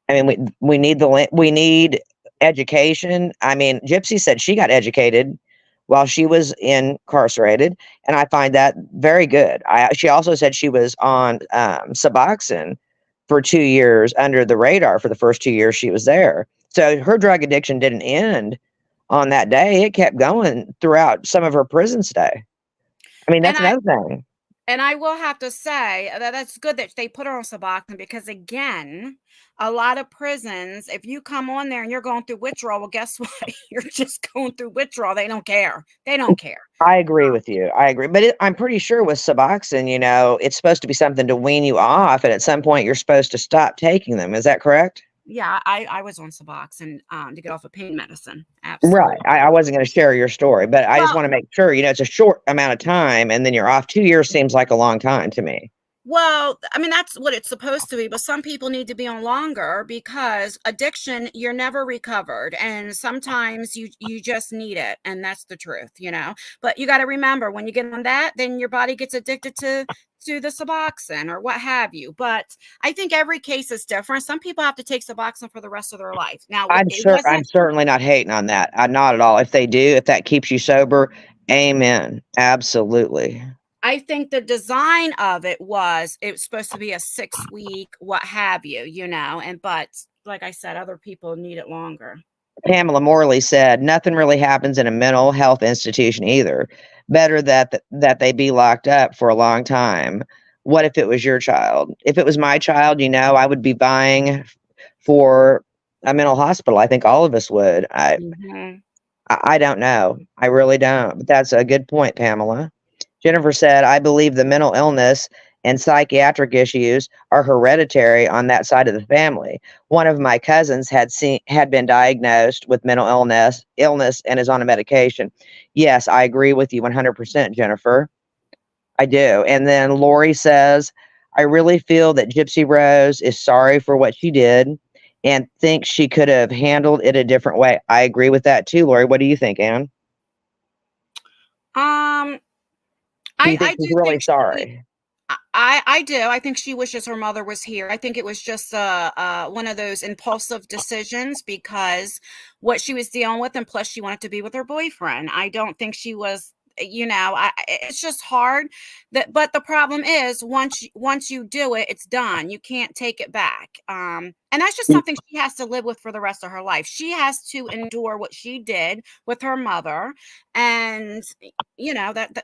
I mean, we need education. I mean, Gypsy said she got educated while she was incarcerated, and I find that very good. She also said she was on Suboxone for 2 years under the radar for the first 2 years she was there. So her drug addiction didn't end on that day; it kept going throughout some of her prison stay. I mean, And that's I another thing. and I will have to say that that's good that they put her on Suboxone because again, a lot of prisons, if you come on there and you're going through withdrawal, well, guess what? You're just going through withdrawal. They don't care. They don't care. I agree with you. I agree. But I'm pretty sure with Suboxone, it's supposed to be something to wean you off. And at some point, you're supposed to stop taking them. Is that correct? Yeah, I was on Suboxone to get off of pain medicine. Right. Absolutely. I wasn't going to share your story, but I just Well, want to make sure, it's a short amount of time and then you're off. 2 years seems like a long time to me. Well, I mean, that's what it's supposed to be, but some people need to be on longer because addiction, you're never recovered. And sometimes you just need it. And that's the truth. But you got to remember when you get on that, then your body gets addicted to the Suboxone or what have you. But I think every case is different. Some people have to take Suboxone for the rest of their life. Now, it I'm wasn't. certainly not hating on that. Not at all. If they do, if that keeps you sober, amen. Absolutely. I think the design of it was supposed to be a 6 week, what have you, but like I said, other people need it longer. Pamela Morley said, nothing really happens in a mental health institution either. Better that they be locked up for a long time. What if it was your child? If it was my child, I would be vying for a mental hospital. I think all of us would. Mhm. I don't know. I really don't. But that's a good point, Pamela. Jennifer said, I believe the mental illness and psychiatric issues are hereditary on that side of the family. One of my cousins had been diagnosed with mental illness and is on a medication. Yes, I agree with you 100%, Jennifer. I do. And then Lori says, I really feel that Gypsy Rose is sorry for what she did and thinks she could have handled it a different way. I agree with that too, Lori. What do you think, Anne? Do you think I she's do really think sorry? I do. I think she wishes her mother was here. I think it was just one of those impulsive decisions because what she was dealing with, and plus she wanted to be with her boyfriend. I don't think she was, it's just hard. But the problem is once you do it, it's done. You can't take it back. And that's just something she has to live with for the rest of her life. She has to endure what she did with her mother, and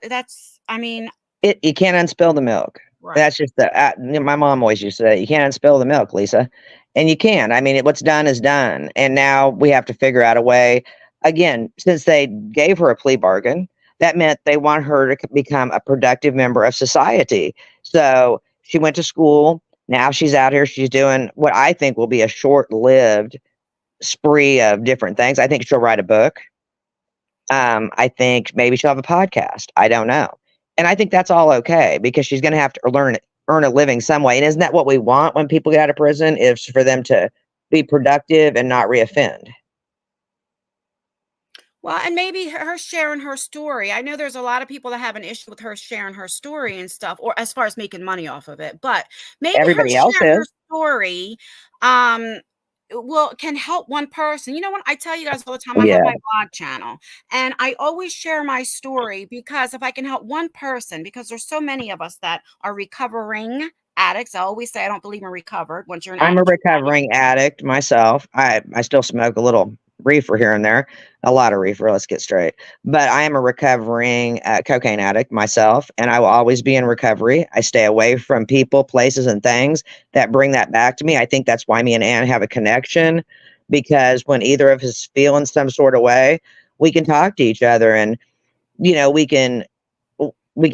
that's. I mean, You can't unspill the milk. right. That's just my mom always used to say, you can't unspill the milk, Lisa. And you can. I mean, what's done is done. And now we have to figure out a way. Again, since they gave her a plea bargain, that meant they want her to become a productive member of society. So she went to school. Now she's out here. She's doing what I think will be a short-lived spree of different things. I think she'll write a book. I think maybe she'll have a podcast. I don't know. And I think that's all okay because she's going to have to earn a living some way. And isn't that what we want when people get out of prison, is for them to be productive and not reoffend? Well, and maybe her sharing her story. I know there's a lot of people that have an issue with her sharing her story and stuff, or as far as making money off of it. But maybe her Everybody else sharing her is. story, can help one person. You know what? I tell you guys all the time, I have Yeah. my blog channel and I always share my story because if I can help one person, because there's so many of us that are recovering addicts. I always say I don't believe in recovered. Once you're an I'm a addict, recovering addict myself. I still smoke a little reefer here and there, a lot of reefer, let's get straight. But I am a recovering cocaine addict myself, and I will always be in recovery. I stay away from people, places, and things that bring that back to me. I think that's why me and Ann have a connection, because when either of us feel in some sort of way, we can talk to each other, and we can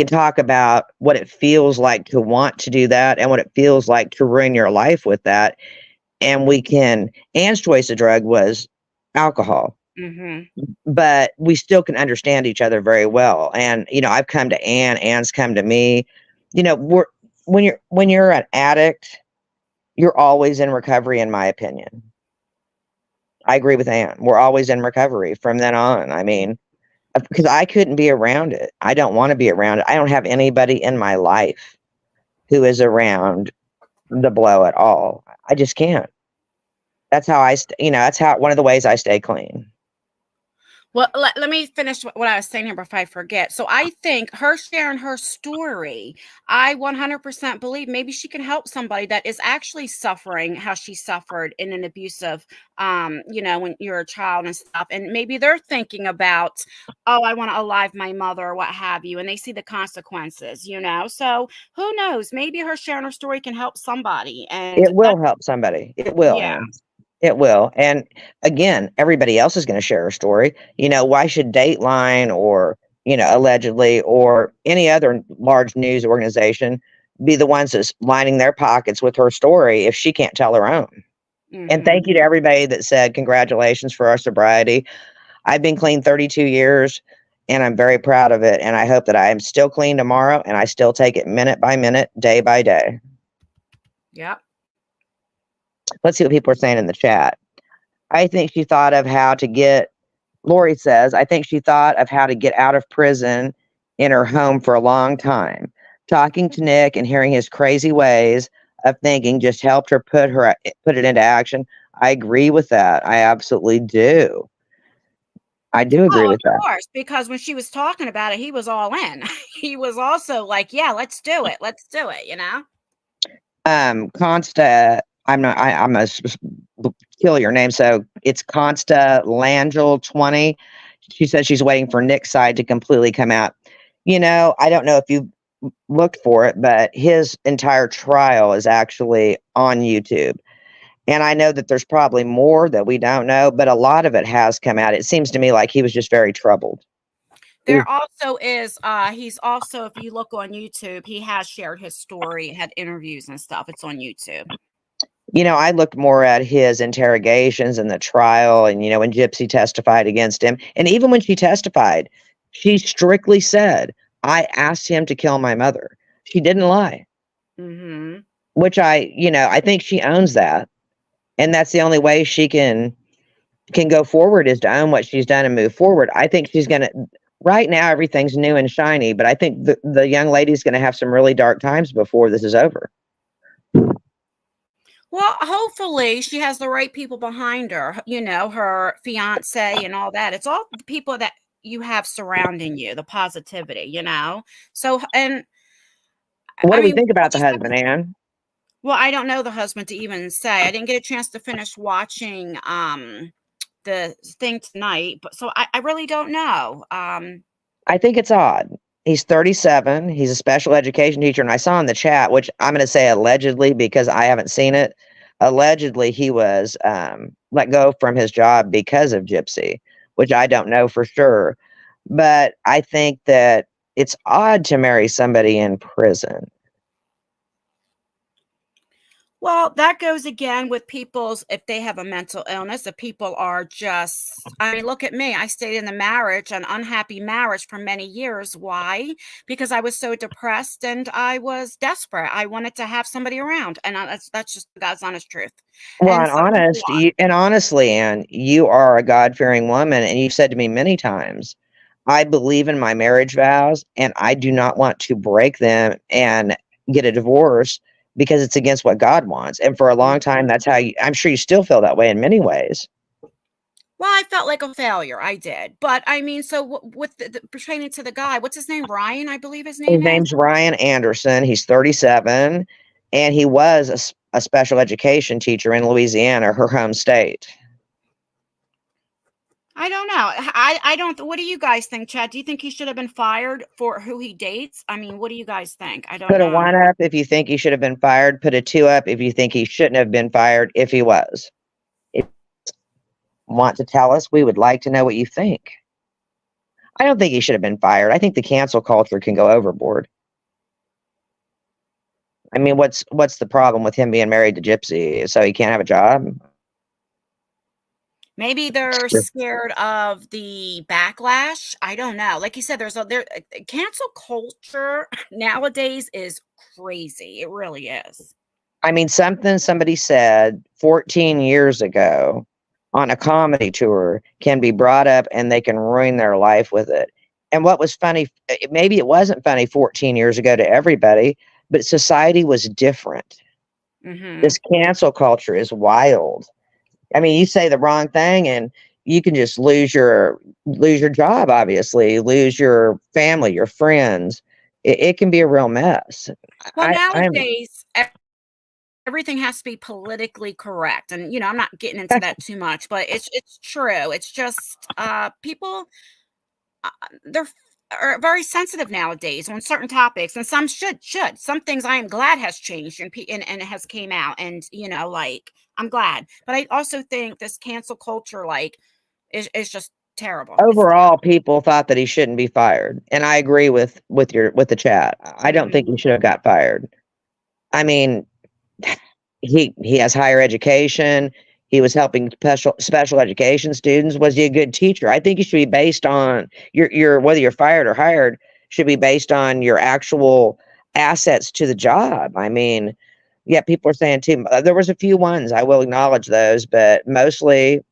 talk about what it feels like to want to do that and what it feels like to ruin your life with that. And Ann's choice of drug was alcohol, but we still can understand each other very well. And, I've come to Ann's come to me. When you're an addict, you're always in recovery, in my opinion. I agree with Ann. We're always in recovery from then on. I mean, because I couldn't be around it. I don't want to be around it. I don't have anybody in my life who is around the blow at all. I just can't. That's how that's one of the ways I stay clean. Well, let me finish what I was saying here before I forget. So I think her sharing her story, I 100% believe maybe she can help somebody that is actually suffering how she suffered in an abusive, when you're a child and stuff. And maybe they're thinking about, oh, I want to alive my mother or what have you. And they see the consequences, So who knows? Maybe her sharing her story can help somebody. And It will help somebody. It will. yeah. Ann. It will. And again, everybody else is going to share a story. Why should Dateline or, allegedly, or any other large news organization be the ones that's lining their pockets with her story if she can't tell her own? And thank you to everybody that said congratulations for our sobriety. I've been clean 32 years and I'm very proud of it. And I hope that I am still clean tomorrow and I still take it minute by minute, day by day. Yep. Let's see what people are saying in the chat. I think she thought of how to get, Lori says, I think she thought of how to get out of prison in her home for a long time. Talking to Nick and hearing his crazy ways of thinking just helped her put it into action. I agree with that. I absolutely do. I do agree with that. Of course, because when she was talking about it, he was all in. He was also like, yeah, let's do it. Let's do it, Consta, I'm gonna kill your name. So it's Consta Langell 20. She says she's waiting for Nick's side to completely come out. I don't know if you looked for it, but his entire trial is actually on YouTube. And I know that there's probably more that we don't know, but a lot of it has come out. It seems to me like he was just very troubled. There also is, he's also, if you look on YouTube, he has shared his story, had interviews and stuff. It's on YouTube. I looked more at his interrogations and the trial, and when Gypsy testified against him, and even when she testified, she strictly said, "I asked him to kill my mother." She didn't lie, which I think she owns that, and that's the only way she can go forward, is to own what she's done and move forward. I think she's gonna. Right now, everything's new and shiny, but I think the young lady's going to have some really dark times before this is over. Well, hopefully she has the right people behind her, her fiance and all that. It's all the people that you have surrounding you, the positivity. So, and what I do we mean, think about the husband, Ann? well, I don't know the husband to even say. I didn't get a chance to finish watching the thing tonight, but so I really don't know. I think it's odd. He's 37. He's a special education teacher, and I saw in the chat, which I'm going to say allegedly because I haven't seen it. Allegedly, he was let go from his job because of Gypsy, which I don't know for sure. But I think that it's odd to marry somebody in prison. Well, that goes again with people's, if they have a mental illness, if people are just, I mean, look at me. I stayed in an unhappy marriage for many years. Why? Because I was so depressed and I was desperate. I wanted to have somebody around. And that's just God's honest truth. Well, And honestly, Ann, you are a God-fearing woman, and you've said to me many times, I believe in my marriage vows, and I do not want to break them and get a divorce because it's against what God wants. And for a long time, that's how I'm sure you still feel that way in many ways. Well, I felt like a failure. I did. But I mean, so with pertaining to the guy, what's his name? Ryan, I believe his name His is. name's Ryan Anderson. He's 37, and he was a special education teacher in Louisiana, her home state. I don't know. I don't. What do you guys think, Chad? Do you think he should have been fired for who he dates? I mean, what do you guys think? I don't know. Put a 1 up if you think he should have been fired. Put a 2 up if you think he shouldn't have been fired if he was. If you want to tell us, we would like to know what you think. I don't think he should have been fired. I think the cancel culture can go overboard. I mean, what's the problem with him being married to Gypsy? So he can't have a job? Maybe they're scared of the backlash. I don't know. Like you said, cancel culture nowadays is crazy. It really is. I mean, something somebody said 14 years ago on a comedy tour can be brought up and they can ruin their life with it. And what was funny, maybe it wasn't funny 14 years ago to everybody, but society was different. This cancel culture is wild. I mean, you say the wrong thing and you can just lose your job, obviously, lose your family, your friends. It can be a real mess. Well, nowadays, everything has to be politically correct. And, I'm not getting into that too much, but it's true. It's just people, are very sensitive nowadays on certain topics, and some should. Some things I am glad has changed and it has came out, and I'm glad. But I also think this cancel culture is just terrible. Overall, people thought that he shouldn't be fired, and I agree with the chat. I don't think he should have got fired. I mean, he has higher education. He was helping special education students. Was he a good teacher? I think he should be based on your whether you're fired or hired should be based on your actual assets to the job. I mean, yeah, people are saying too. There was a few ones, I will acknowledge those, but mostly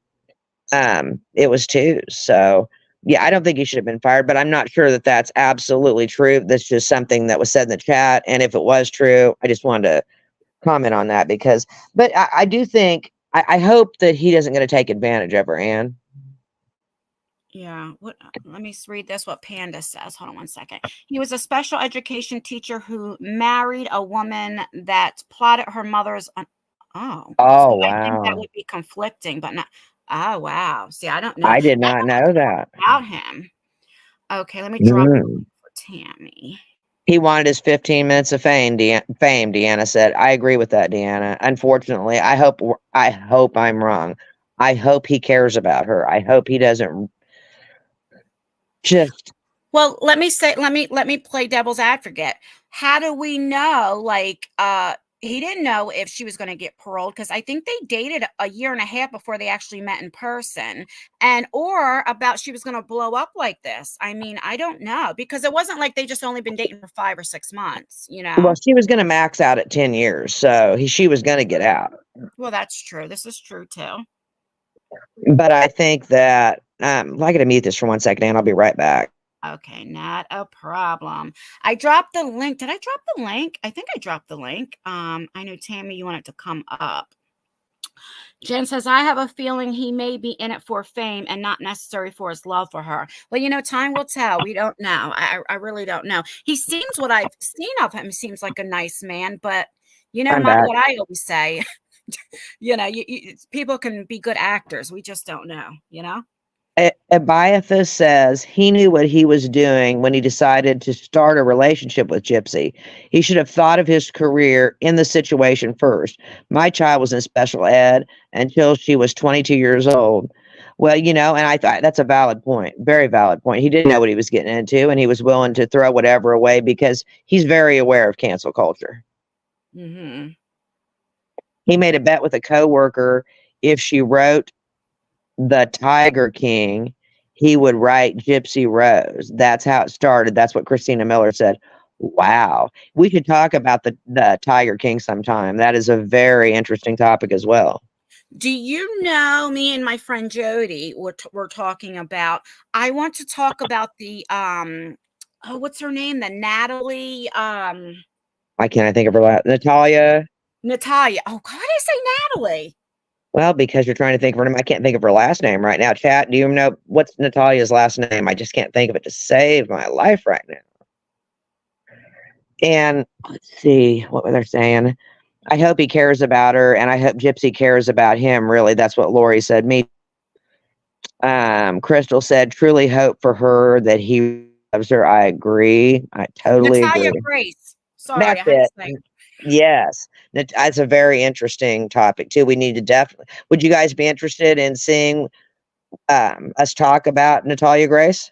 it was 2. So yeah, I don't think he should have been fired, but I'm not sure that that's absolutely true. That's just something that was said in the chat, and if it was true, I just wanted to comment on that but I do think. I hope that he doesn't going to take advantage of her, Ann. Yeah. Let me read this, what Panda says. Hold on 1 second. He was a special education teacher who married a woman that plotted her mother's. Oh, so wow. I think that would be conflicting, but not. Oh, wow. See, I don't know. I did not know that. About him. Okay, let me drop it for Tammy. He wanted his 15 minutes of fame, Deanna said. I agree with that, Deanna. Unfortunately, I hope I'm wrong. I hope he cares about her. I hope he doesn't just Well, let me play devil's advocate. How do we know? Like, he didn't know if she was going to get paroled because I think they dated a year and a half before they actually met in person, and or about she was going to blow up like this. I mean, I don't know because it wasn't like they just only been dating for 5 or 6 months. Well, she was going to max out at 10 years, so she was going to get out. Well, that's true. This is true too. But I think that I got to mute this for 1 second, and I'll be right back. Okay, not a problem. I dropped the link. Did I drop the link? I think I dropped the link. I know Tammy, you want it to come up. Jen says, I have a feeling he may be in it for fame and not necessary for his love for her. Well, time will tell. We don't know. I really don't know. He seems, what I've seen of him, seems like a nice man, but I'm back. what I always say, people can be good actors. We just don't know, Abiathus says he knew what he was doing when he decided to start a relationship with Gypsy. He should have thought of his career in the situation first. My child was in special ed until she was 22 years old. Well, and I thought that's a valid point, very valid point. He didn't know what he was getting into, and he was willing to throw whatever away because he's very aware of cancel culture. Mm-hmm. He made a bet with a coworker if she wrote The Tiger King, he would write Gypsy Rose. That's how it started. That's what Christina Miller said. Wow. We should talk about the Tiger King sometime. That is a very interesting topic as well. Do you know, me and my friend Jody we're talking about, I want to talk about the, what's her name? The Natalie, Why can't I think of her last? Natalia. Oh, God, I say Natalie. Well, because you're trying to think of her name. I can't think of her last name right now. Chat, do you know what's Natalia's last name? I just can't think of it to save my life right now. And let's see what they're saying. I hope he cares about her, and I hope Gypsy cares about him. Really, that's what Lori said. Me. Crystal said, truly hope for her that he loves her. I agree. I totally Natalia agree. Grace. Sorry, That's I had it. to say. Yes, that's a very interesting topic too. We need to definitely. Would you guys be interested in seeing us talk about Natalia Grace?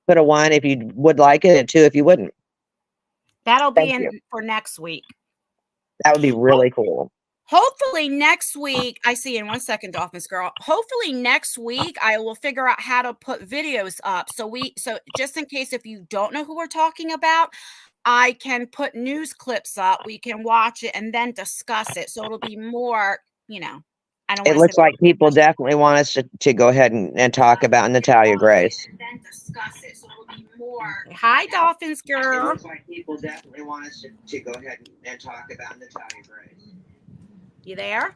Put a 1 if you would like it, and 2 if you wouldn't. That'll be for next week. That would be really cool. Hopefully next week, I see in 1 second, Dolphins girl. Hopefully next week I will figure out how to put videos up. So just in case if you don't know who we're talking about, I can put news clips up. We can watch it and then discuss it. So it'll be more, I don't. It looks like people definitely want us to go ahead and talk about Natalia Grace. And then discuss it. So it'll be more. Hi, Dolphins girl. It looks like people definitely want us to go ahead and talk about Natalia Grace. You there?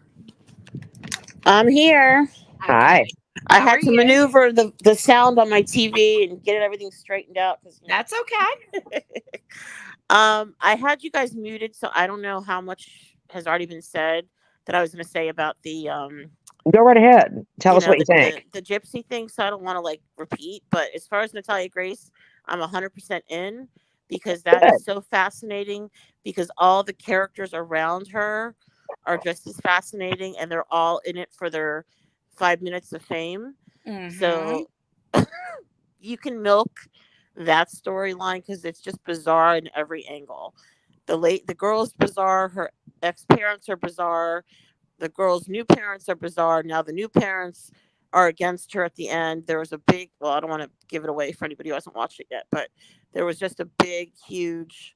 I'm here. Hi. I had to maneuver the sound on my TV and get everything straightened out. That's okay. I had you guys muted, so I don't know how much has already been said that I was going to say about the Go right ahead. Tell us what you think. The Gypsy thing, so I don't want to repeat. But as far as Natalia Grace, I'm 100% in because that is so fascinating. Because all the characters around her are just as fascinating, and they're all in it for their 5 minutes of fame. Mm-hmm. So you can milk that storyline because it's just bizarre in every angle. The girl's bizarre. Her ex-parents are bizarre. The girl's new parents are bizarre. Now the new parents are against her at the end. There was a big, well, I don't want to give it away for anybody who hasn't watched it yet, but there was just a big, huge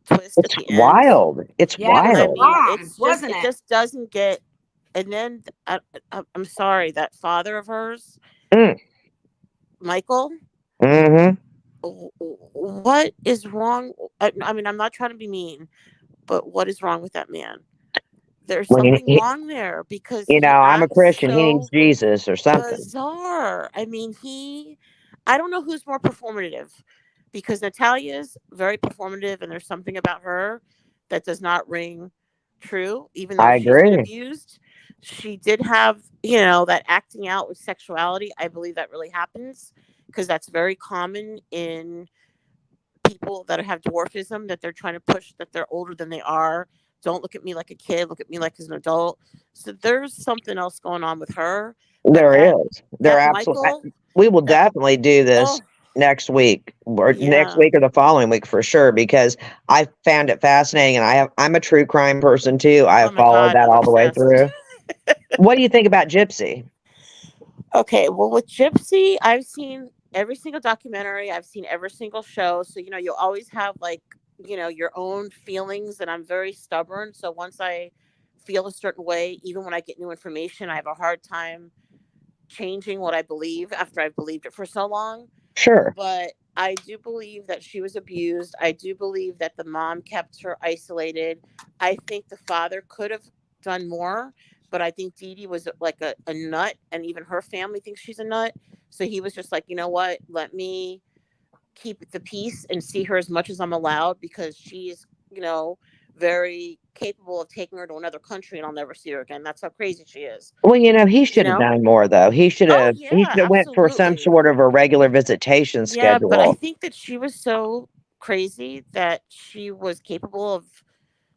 twist at the end. Wild. It's wild. I mean, it just doesn't get. And then I'm sorry, that father of hers, Michael. Mm-hmm. What is wrong? I mean, I'm not trying to be mean, but what is wrong with that man? There's something wrong there because I'm a Christian. He needs Jesus or something. Bizarre. I mean, I don't know who's more performative because Natalia's very performative, and there's something about her that does not ring true. Even though she's been abused, she did have that acting out with sexuality. I believe that really happens because that's very common in people that have dwarfism, that they're trying to push that they're older than they are. Don't look at me like a kid. Look at me like as an adult. So there's something else going on with her. There is. There absolutely. We will definitely do this next week or next Yeah. week or the following week for sure, because I found it fascinating, and I'm a true crime person too. I Oh have my followed God, that I'm all the way obsessed. through. What do you think about Gypsy? Okay, well, with Gypsy, I've seen every single documentary, I've seen every single show. So, you'll always have like, your own feelings, and I'm very stubborn. So, once I feel a certain way, even when I get new information, I have a hard time changing what I believe after I've believed it for so long. Sure. But I do believe that she was abused. I do believe that the mom kept her isolated. I think the father could have done more, but I think Dee Dee was like a nut, and even her family thinks she's a nut. So he was just like, you know what? Let me keep the peace and see her as much as I'm allowed, because she's, very capable of taking her to another country, and I'll never see her again. That's how crazy she is. Well, he You should have know? done more though. He should Oh have he yeah, should have went for some absolutely. sort of a regular visitation Yeah, but I schedule. think that she was so crazy that she was capable of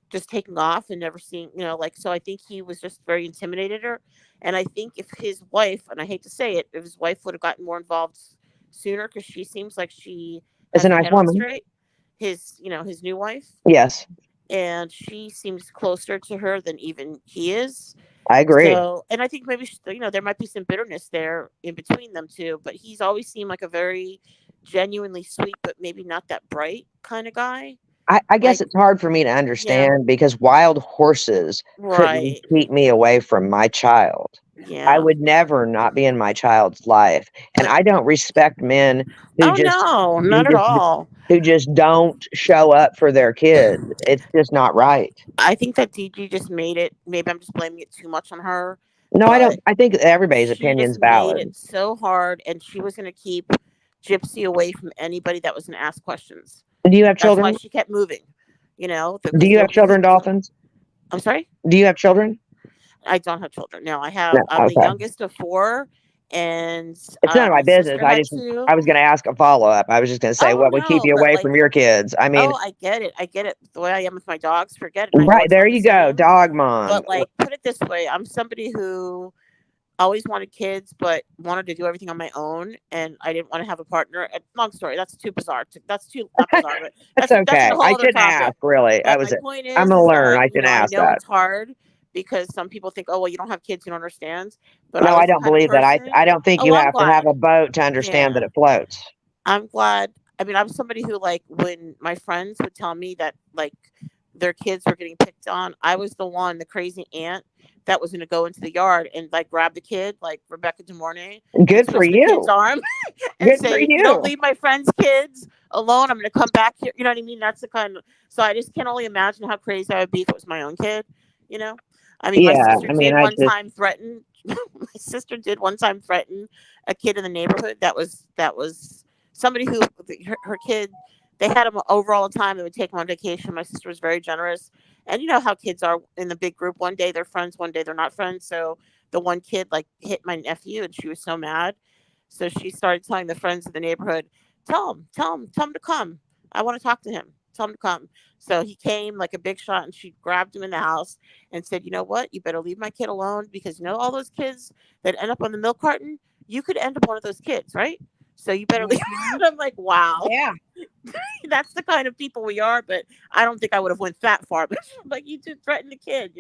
just taking off and never seeing, like, so I think he was just very intimidated her. And I think if his wife, and I hate to say it, if his wife would have gotten more involved sooner, because she seems like she Is a has her nice head on woman. straight, his new wife, Yes, and she seems closer to her than even he is. I agree. So, and I think maybe there might be some bitterness there in between them two. But he's always seemed like a very genuinely sweet, but maybe not that bright kind of guy. I guess Like, it's hard for me to yeah, understand because wild horses couldn't right, keep me away from my child. I yeah. would never not be in my child's life, and But I don't respect men who oh just no, who not at just all. who just don't show up for their kids. It's just not right. I think that DG just made it. Maybe I'm just blaming it too much on her, No, I don't. but I think everybody's she opinion's just made it valid. so hard, and she was going to keep Gypsy away from anybody that was going to ask questions. Do you have That's why children? she kept moving. Do Because you have nobody children, could. Dolphins? I'm sorry. Do you have children? I don't have children. No, No. I'm the Okay. youngest of four, and It's none of my my business. sister had two. I was going to ask a follow up. I was just going to say, Oh what would keep no, you but away like, from your kids? I mean, oh, I get it. I get it. The way I am with my dogs, forget it. I know right it's there not the you go, same. dog mom. But like, put it this way: I'm somebody who always wanted kids, but wanted to do everything on my own, and I didn't want to have a partner. Long story. That's too bizarre. That's too not bizarre, but That's that's okay. a I whole other shouldn't ask, topic. really. But my point I'm is gonna that learn. I shouldn't I ask know that. it's hard because some people think, oh well, you don't have kids, you don't understand. But I No, I was the don't kind of believe that. person. I don't think Oh, you I'm have to have glad. a boat to understand that Yeah, it floats. I'm glad. I mean, I'm somebody who, like, when my friends would tell me that, like, their kids were getting picked on, I was the crazy aunt that was going to go into the yard and, like, grab the kid, like Rebecca De Mornay, and Good for twist the kid's you. arm and Good for say, if you don't you. leave my friend's kids alone, I'm going to come back here. You know what I mean? That's the kind of, so I just can only imagine how crazy I would be if it was my own kid, you know? I mean, my Yeah. sister I mean, did one time threaten, my sister did one time threaten a kid in the neighborhood that was somebody who her kid, they had him over all the time. They would take him on vacation. My sister was very generous, and you know how kids are in the big group. One day they're friends, one day they're not friends. So the one kid like hit my nephew, and she was so mad. So she started telling the friends of the neighborhood, tell him to come. I want to talk to him. Tell him to come. So he came like a big shot, and she grabbed him in the house and said, you know what? You better leave my kid alone, because all those kids that end up on the milk carton, you could end up one of those kids, right? So you better leave. Mhm. And I'm like, wow, Yeah. that's the kind of people we are. But I don't think I would have went that far. But like, you just threatened the kid.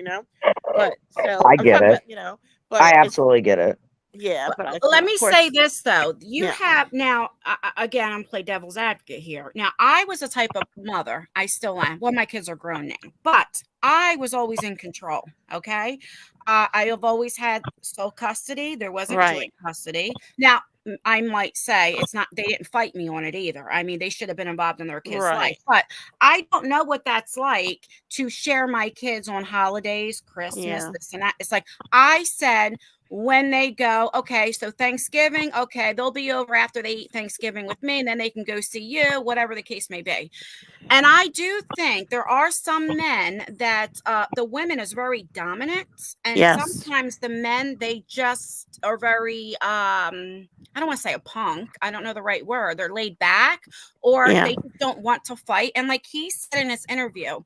But so I I'm get talking it. about. I But it's, absolutely get it. yeah. But Let of me say course, this though. You yeah, have now, again, I'm play devil's advocate here. Now, I was a type of mother. I still am. Well, my kids are grown now, but I was always in control. Okay. I have always had sole custody. There wasn't right, joint custody. Now, I might say it's not, they didn't fight me on it either. I mean, they should have been involved in their kids' life, right, but I don't know what that's like to share my kids on holidays, Christmas, yeah, this and that. It's like I said, when they go, okay, so Thanksgiving, okay, they'll be over after they eat Thanksgiving with me, and then they can go see you, whatever the case may be. And I do think there are some men that the women is very dominant, and yes, sometimes the men, they just are very I don't want to say a punk, I don't know the right word, they're laid back, or yeah, they just don't want to fight. And like he said in his interview,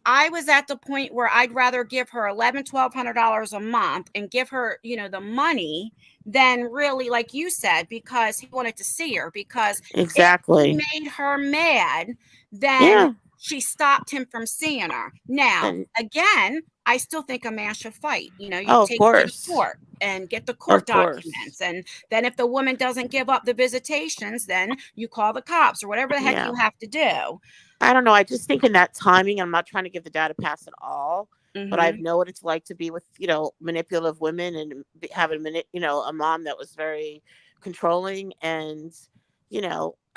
I was at the point where I'd rather give her $1,100-$1,200 a month and give her, the money than really, like you said, because he wanted to see her. Because if he Exactly. made her mad, then Yeah. she stopped him from seeing her. Now, And again, I still think a man should fight. You of take it to the course. court and get the Of court course. documents. And then if the woman doesn't give up the visitations, then you call the cops or whatever the heck Yeah. you have to do. I don't know. I just think in that timing, I'm not trying to give the dad a pass at all, but I Mhm. know what it's like to be with, manipulative women and having, a mom that was very controlling. And,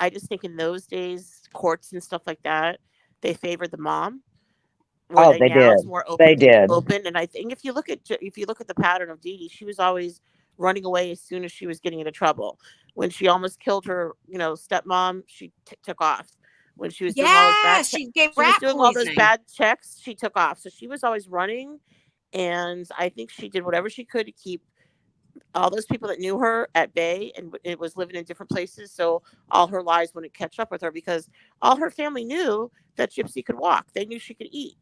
I just think in those days, courts and stuff like that, they favored the mom. Where Oh, they they now it's did. more They did. open. And I think if you look at the pattern of Dee Dee, she was always running away as soon as she was getting into trouble. When she almost killed her, stepmom, she took off. When she was doing all those Yeah, she gave she was rat doing all those poisoning. bad checks, she took off. So she was always running, and I think she did whatever she could to keep all those people that knew her at bay, and it was living in different places, so all her lies wouldn't catch up with her, because all her family knew that Gypsy could walk. They knew she could eat,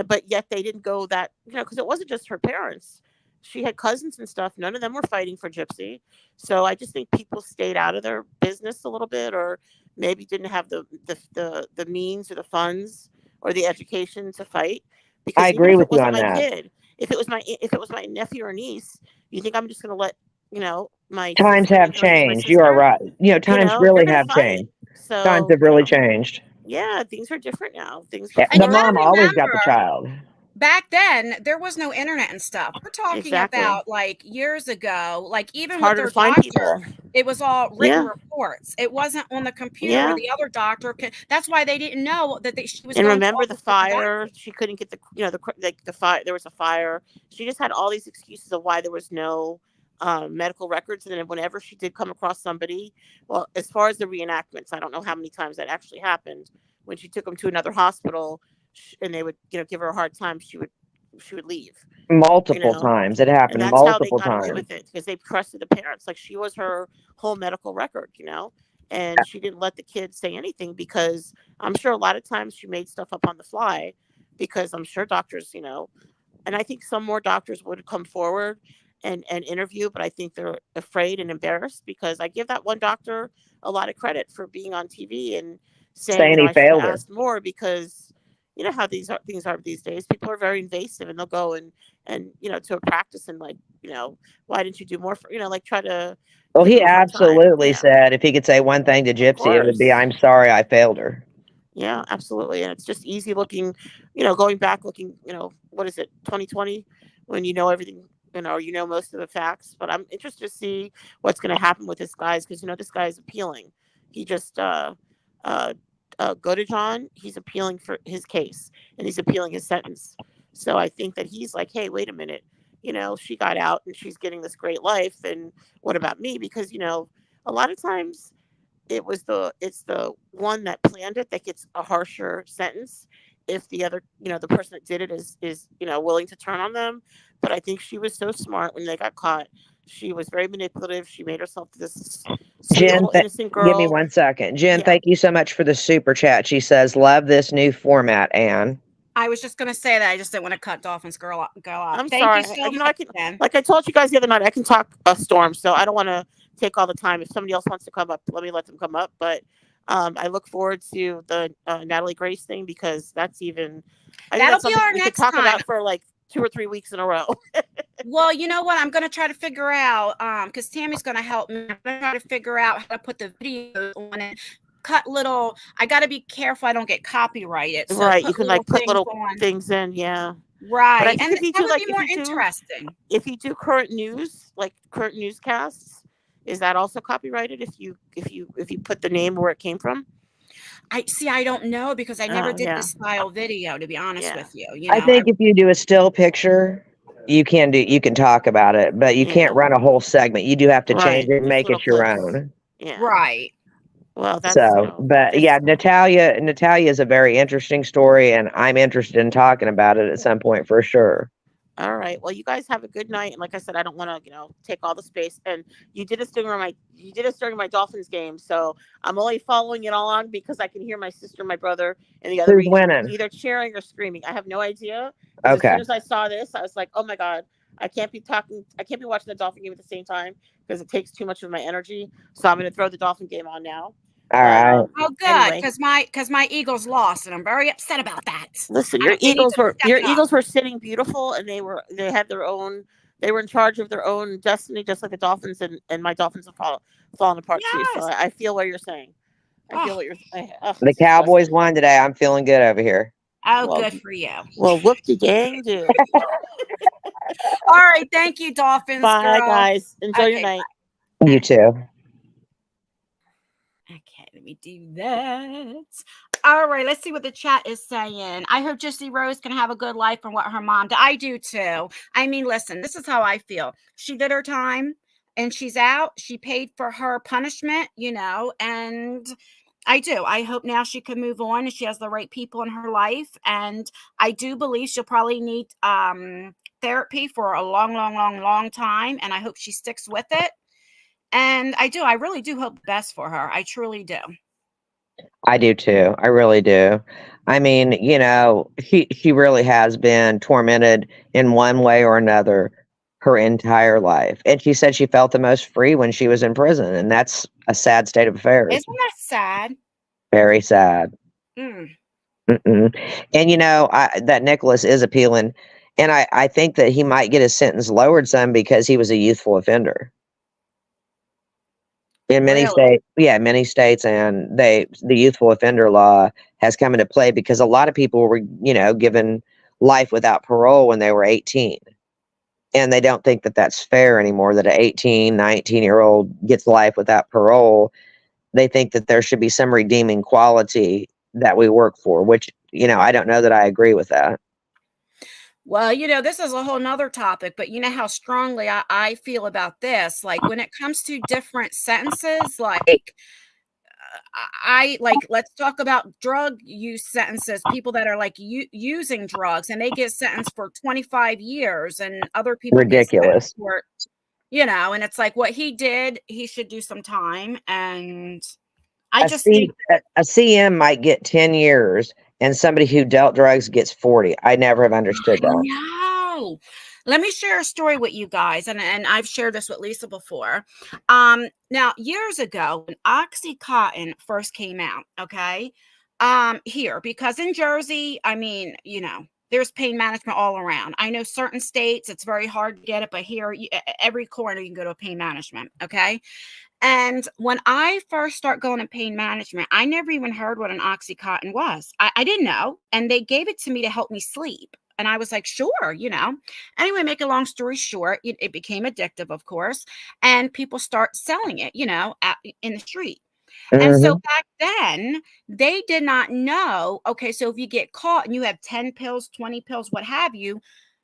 but yet they didn't go that, because it wasn't just her parents. She had cousins and stuff. None of them were fighting for Gypsy. So I just think people stayed out of their business a little bit, or maybe didn't have the means or the funds or the education to fight. I Because even agree if with it you wasn't on my that. kid, if it was my nephew or niece, you think I'm just going to let my Times sister, have even though she's my changed. You are sister, right. Times you're really going to have fight. changed. Times So have really changed. yeah, things are different now. Things Yeah, And the you got before, to mom always got the remember, child. back then there was no internet and stuff. We're talking exactly. about like years ago. Like It's even with harder to their find doctor, people. it was all written Yeah, reports. It wasn't on the computer where yeah. the other doctor could. That's why they didn't know that she was And going to remember all the these different fire? doctors. She couldn't get the fire. There was a fire. She just had all these excuses of why there was no medical records. And then whenever she did come across somebody, well, as far as the reenactments, I don't know how many times that actually happened. When she took them to another hospital, and they would give her a hard time, she would leave. You Multiple know, times. It and happened that's how they multiple got away times. with it, because they trusted the parents. Like, she was her whole medical record, and she didn't let the kids say anything, because I'm sure a lot of times she made stuff up on the fly, because I'm sure doctors, and I think some more doctors would come forward and interview, but I think they're afraid and embarrassed, because I give that one doctor a lot of credit for being on TV and saying, Saying he I should have failed her. asked more, because you know how things are these days. People are very invasive, and they'll go and to a practice, and like, why didn't you do more for, like, try to Well, give he them a hard time. absolutely Yeah, said if he could say one thing to of Gypsy, it would be, course. "I'm sorry I failed her." Yeah, absolutely. And it's just easy looking, going back, looking, what is it, 2020, when everything, most of the facts. But I'm interested to see what's going to happen with this guy, because, this guy's appealing. He just, uh, go to John, he's appealing for his case, and he's appealing his sentence. So I think that he's like, hey, wait a minute, she got out and she's getting this great life. And what about me? Because, a lot of times, it's the one that planned it that gets a harsher sentence, if the other, the person that did it is willing to turn on them. But I think she was so smart when they got caught. She was very manipulative. She made herself this sweet Jen, little innocent give me girl. 1 second. Jen, Yeah. thank you so much for the super chat. She says, "Love this new format, Anne." I was just going to say that. I just didn't want to cut Dolphins girl go off. I'm Thank you sorry. so I much, can, Jen. like I told you guys the other night, I can talk a storm, so I don't want to take all the time. If somebody else wants to come up, let them come up. But I look forward to the Natalie Grace thing, because that's even, I think That'll that's be something our we could next talk time. about for like 2 or 3 weeks in a row. Well, you know what? I'm going to try to figure out, because Tammy's going to help me. I'm going to try to figure out how to put the videos on it. Cut little, I got to be careful I don't get copyrighted. So Right. You put can little like put things little on. things in. Yeah. But I Right. think And if you that do would like, be more interesting. if you do current news, like current newscasts, is that also copyrighted if you put the name where it came from? I don't know, because I never Oh, did yeah. this style video, to be honest Yeah. with you. I think if you do a still picture, you can talk about it, but you can't Yeah. run a whole segment. You do have to change Right. it and Just make little it your clips. own. Yeah. Right. Well, that's, So, but yeah, Natalia is a very interesting story, and I'm interested in talking about it at some point for sure. All right. Well, you guys have a good night. And like I said, I don't want to, take all the space. And you did it during my Dolphins game. So I'm only following it all on because I can hear my sister, my brother, in the other Who's region winning? either cheering or screaming. I have no idea. Because as Okay. soon as I saw this, I was like, oh my God, I can't be watching the Dolphin game at the same time because it takes too much of my energy. So I'm going to throw the Dolphin game on now. All right. Oh, good, anyway. because my Eagles lost, and I'm very upset about that. Listen, I your think they need Eagles to were step it up. Eagles were sitting beautiful, and they had their own. They were in charge of their own destiny, just like the Dolphins, and my Dolphins have fallen apart too. So Yes. I feel what you're saying. I feel Oh, what you're. The Cowboys won today. I'm feeling good over here. oh, Well, good for you. Well, whoop de dang do. All right, thank you, Dolphins Bye, girl. guys. Enjoy your Okay, night. You too. Okay, let me do that. All right, let's see what the chat is saying. I hope Gypsy Rose can have a good life from what her mom did. I do too. I mean, listen, this is how I feel. She did her time and she's out. She paid for her punishment, and I do. I hope now she can move on and she has the right people in her life. And I do believe she'll probably need therapy for a long, long, long, long time. And I hope she sticks with it. And I really do hope the best for her. I truly do. I do too. I really do. I mean, she really has been tormented in one way or another her entire life. And she said she felt the most free when she was in prison. And that's a sad state of affairs. Isn't that sad? Very sad. Mm. And, that Nicholas is appealing. And I think that he might get his sentence lowered some because he was a youthful offender. In many states, many states, and the youthful offender law has come into play because a lot of people were, given life without parole when they were 18. And they don't think that that's fair anymore, that an 18, 19-year-old gets life without parole. They think that there should be some redeeming quality that we work for, which, I don't know that I agree with that. Well, this is a whole nother topic, but you know how strongly I feel about this. Like when it comes to different sentences, like let's talk about drug use sentences, people that are like using drugs and they get sentenced for 25 years and other people ridiculous get for, and it's like what he did, he should do some time. And I just think that a CM might get 10 years and somebody who dealt drugs gets 40. I never have understood that. No. Let me share a story with you guys, and I've shared this with Lisa before. Now, years ago, when Oxycontin first came out, okay, here, because in Jersey, I mean, there's pain management all around. I know certain states, it's very hard to get it, but here, every corner, you can go to a pain management, okay? And when I first start going to pain management, I never even heard what an Oxycontin was. I didn't know. And they gave it to me to help me sleep. And I was like, sure, Anyway, make a long story short, it became addictive, of course. And people start selling it, in the street. And so back then, they did not know, okay, so if you get caught and you have 10 pills, 20 pills, what have you,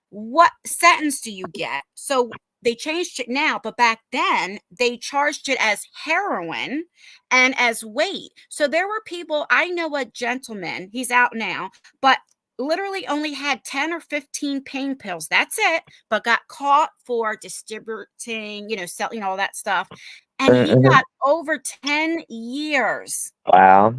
what sentence do you get? So they changed it now, but back then they charged it as heroin and as weight. So there were people, I know a gentleman, he's out now, but literally only had 10 or 15 pain pills. That's it, but got caught for distributing, selling all that stuff. And he got over 10 years. Wow.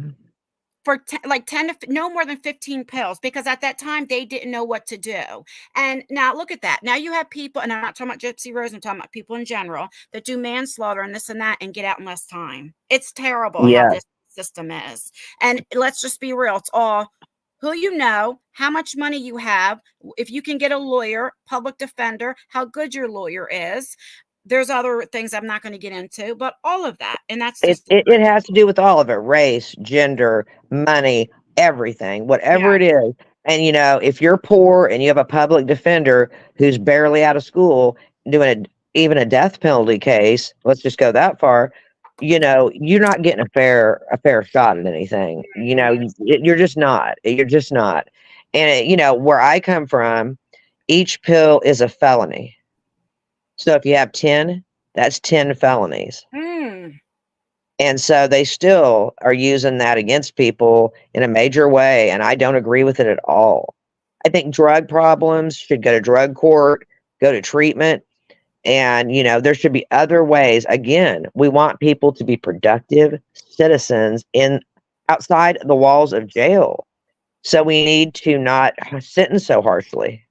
For 10 to no more than 15 pills, because at that time they didn't know what to do. And now look at that. Now you have people, and I'm not talking about Gypsy Rose, I'm talking about people in general that do manslaughter and this and that and get out in less time. It's terrible how this system is. And let's just be real. It's all who you know, how much money you have, if you can get a lawyer, public defender, how good your lawyer is. There's other things I'm not going to get into, but all of that. And that's just it has to do with all of it: race, gender, money, everything, whatever it is. And if you're poor and you have a public defender who's barely out of school doing even a death penalty case, let's just go that far, you're not getting a fair shot at anything. You're just not. And where I come from, each pill is a felony. So if you have 10, that's 10 felonies. And so they still are using that against people in a major way. And I don't agree with it at all. I think drug problems should go to drug court, go to treatment. And, there should be other ways. Again, we want people to be productive citizens outside the walls of jail. So we need to not sentence so harshly.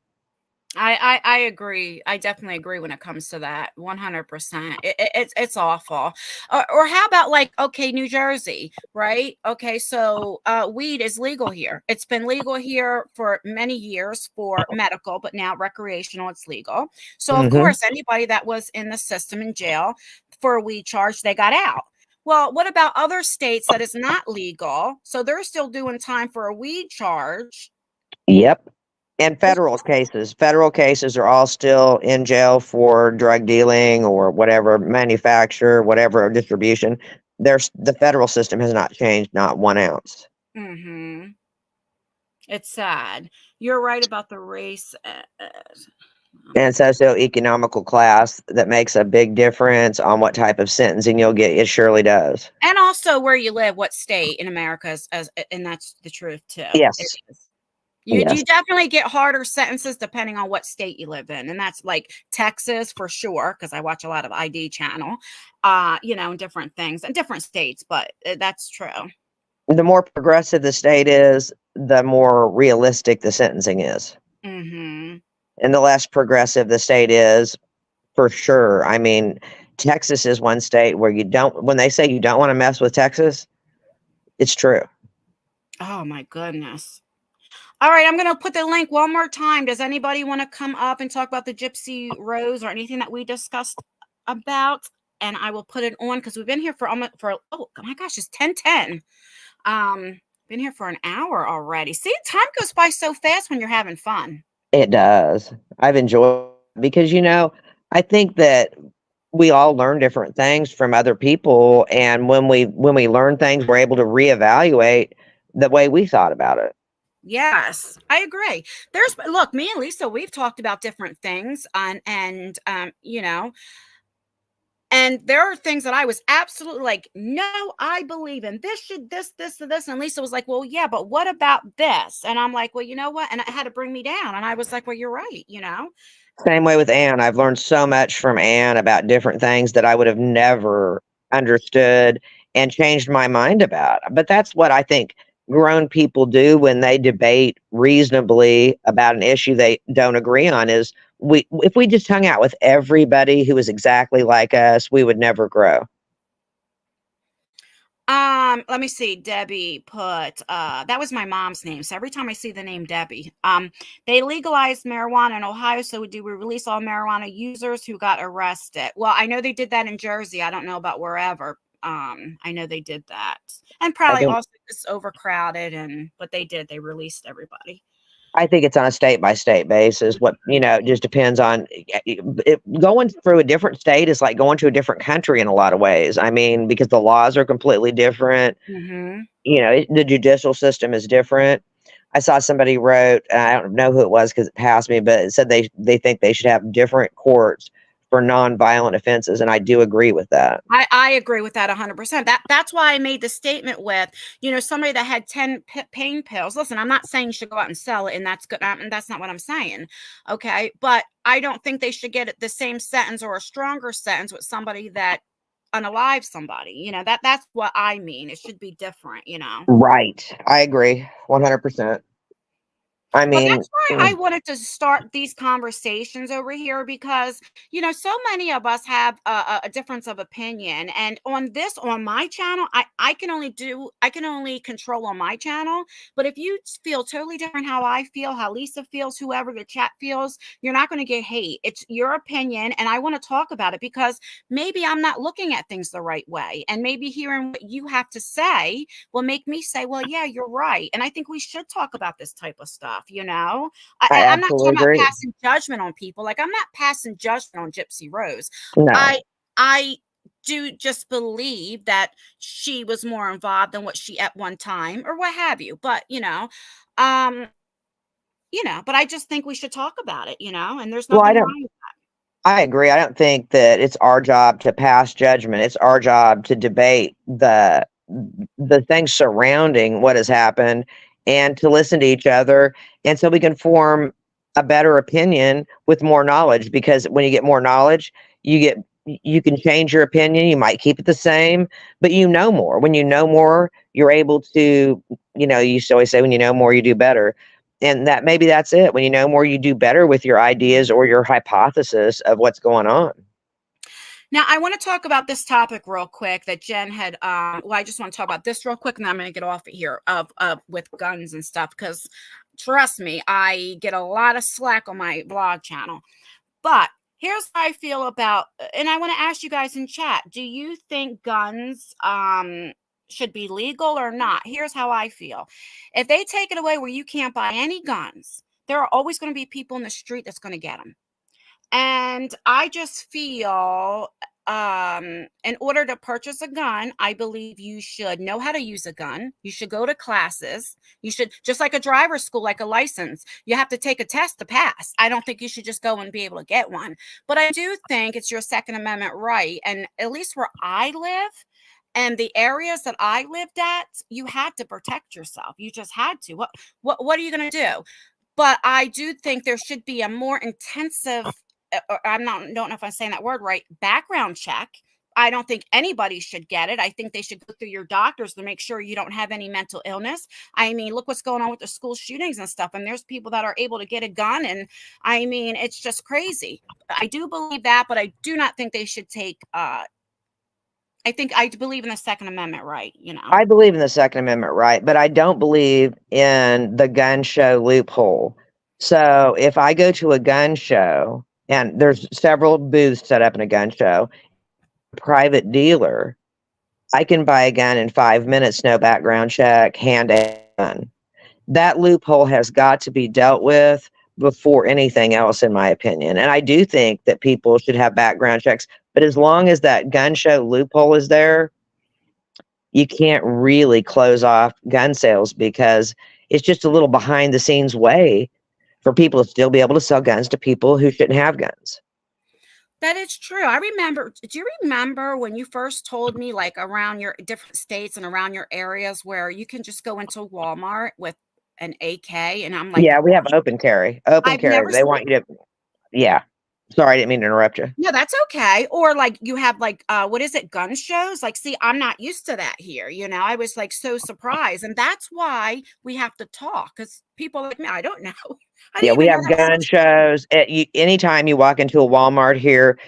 I agree. I definitely agree when it comes to that. 100%. It's awful. Or how about like, okay, New Jersey, right? Okay, so weed is legal here. It's been legal here for many years for medical, but now recreational, it's legal. So of course, anybody that was in the system in jail for a weed charge, they got out. Well, what about other states that is not legal? So they're still doing time for a weed charge. Yep. And federal cases are all still in jail for drug dealing or whatever, manufacture, whatever distribution. The federal system has not changed, not 1 ounce. Mm-hmm. It's sad. You're right about the race. And socioeconomical class, that makes a big difference on what type of sentencing you'll get. It surely does. And also where you live, what state in America and that's the truth too. Yes. It is. You definitely get harder sentences depending on what state you live in. And that's like Texas for sure, because I watch a lot of ID channel, and different things and different states, but that's true. The more progressive the state is, the more realistic the sentencing is. Mm-hmm. And the less progressive the state is, for sure. I mean, Texas is one state where when they say you don't want to mess with Texas, it's true. Oh my goodness. All right, I'm going to put the link one more time. Does anybody want to come up and talk about the Gypsy Rose or anything that we discussed about? And I will put it on because we've been here oh my gosh, it's 10:10. Been here for an hour already. See, time goes by so fast when you're having fun. It does. I've enjoyed it because, I think that we all learn different things from other people. And when we learn things, we're able to reevaluate the way we thought about it. Yes, I agree. Look, me and Lisa, we've talked about different things and there are things that I was absolutely like, no, I believe in this, this. And Lisa was like, well, yeah, but what about this? And I'm like, well, you know what? And it had to bring me down. And I was like, well, you're right. Same way with Anne. I've learned so much from Anne about different things that I would have never understood and changed my mind about. But that's what I think grown people do when they debate reasonably about an issue they don't agree on. Is if we just hung out with everybody who was exactly like us, we would never grow. Let me see. Debbie put that was my mom's name. So every time I see the name Debbie, they legalized marijuana in Ohio. So do we release all marijuana users who got arrested? Well, I know they did that in Jersey. I don't know about wherever. I know they did that, and probably also it's overcrowded. But they released everybody. I think it's on a state by state basis. It just depends on going through a different state is like going to a different country in a lot of ways. I mean, because the laws are completely different. Mm-hmm. The judicial system is different. I saw somebody wrote, I don't know who it was because it passed me, but it said they think they should have different courts for nonviolent offenses. And I do agree with that. I agree with that 100%. That's why I made the statement with, somebody that had 10 pain pills. Listen, I'm not saying you should go out and sell it, and that's good. And that's not what I'm saying. Okay. But I don't think they should get the same sentence or a stronger sentence with somebody that unalives somebody. That's what I mean. It should be different, Right. I agree 100%. I mean, that's why I wanted to start these conversations over here because, so many of us have a difference of opinion. And on my channel, I can only control on my channel. But if you feel totally different how I feel, how Lisa feels, whoever the chat feels, you're not going to get hate. It's your opinion. And I want to talk about it because maybe I'm not looking at things the right way. And maybe hearing what you have to say will make me say, well, yeah, you're right. And I think we should talk about this type of stuff. I'm not talking about passing judgment on people. Like I'm not passing judgment on Gypsy Rose. No. I do just believe that she was more involved than what she at one time or what have you. But but I just think we should talk about it, and there's nothing wrong with that. I agree. I don't think that it's our job to pass judgment. It's our job to debate the things surrounding what has happened and to listen to each other. And so we can form a better opinion with more knowledge, because when you get more knowledge, you can change your opinion. You might keep it the same, but you know more. When you know more, you're able to, you used to always say, when you know more, you do better. And that maybe that's it. When you know more, you do better with your ideas or your hypothesis of what's going on. Now, I want to talk about this topic real quick that Jen had. Well, I just want to talk about this real quick, and then I'm going to get off of here of with guns and stuff, because trust me, I get a lot of slack on my blog channel. But here's how I feel about, and I want to ask you guys in chat: do you think guns should be legal or not? Here's how I feel: if they take it away where you can't buy any guns, there are always going to be people in the street that's going to get them. And I just feel in order to purchase a gun, I believe you should know how to use a gun. You should go to classes. You should, just like a driver's school, like a license, you have to take a test to pass. I don't think you should just go and be able to get one. But I do think it's your Second Amendment right. And at least where I live and the areas that I lived at, you had to protect yourself. You just had to. What are you going to do? But I do think there should be a more intensive, don't know if I'm saying that word right, background check. I don't think anybody should get it. I think they should go through your doctors to make sure you don't have any mental illness. I mean, look what's going on with the school shootings and stuff. And there's people that are able to get a gun. And I mean, it's just crazy. I do believe that, but I do not think they should take, I believe in the Second Amendment right, I believe in the Second Amendment right, but I don't believe in the gun show loophole. So if I go to a gun show, and there's several booths set up in a gun show, private dealer, I can buy a gun in 5 minutes, no background check, hand a gun. That loophole has got to be dealt with before anything else, in my opinion. And I do think that people should have background checks, but as long as that gun show loophole is there, you can't really close off gun sales, because it's just a little behind the scenes way for people to still be able to sell guns to people who shouldn't have guns. That is true. I remember. Do you remember when you first told me, like, around your different states and around your areas where you can just go into Walmart with an AK? And I'm like, yeah, we have open carry. I've never They want you to. Yeah. Sorry, I didn't mean to interrupt you. No, that's okay. Or like you have like what is it, gun shows? Like, see, I'm not used to that here. I was like so surprised. And that's why we have to talk, because people like me, I don't know. Yeah, we have gun shows. Anytime you walk into a Walmart here,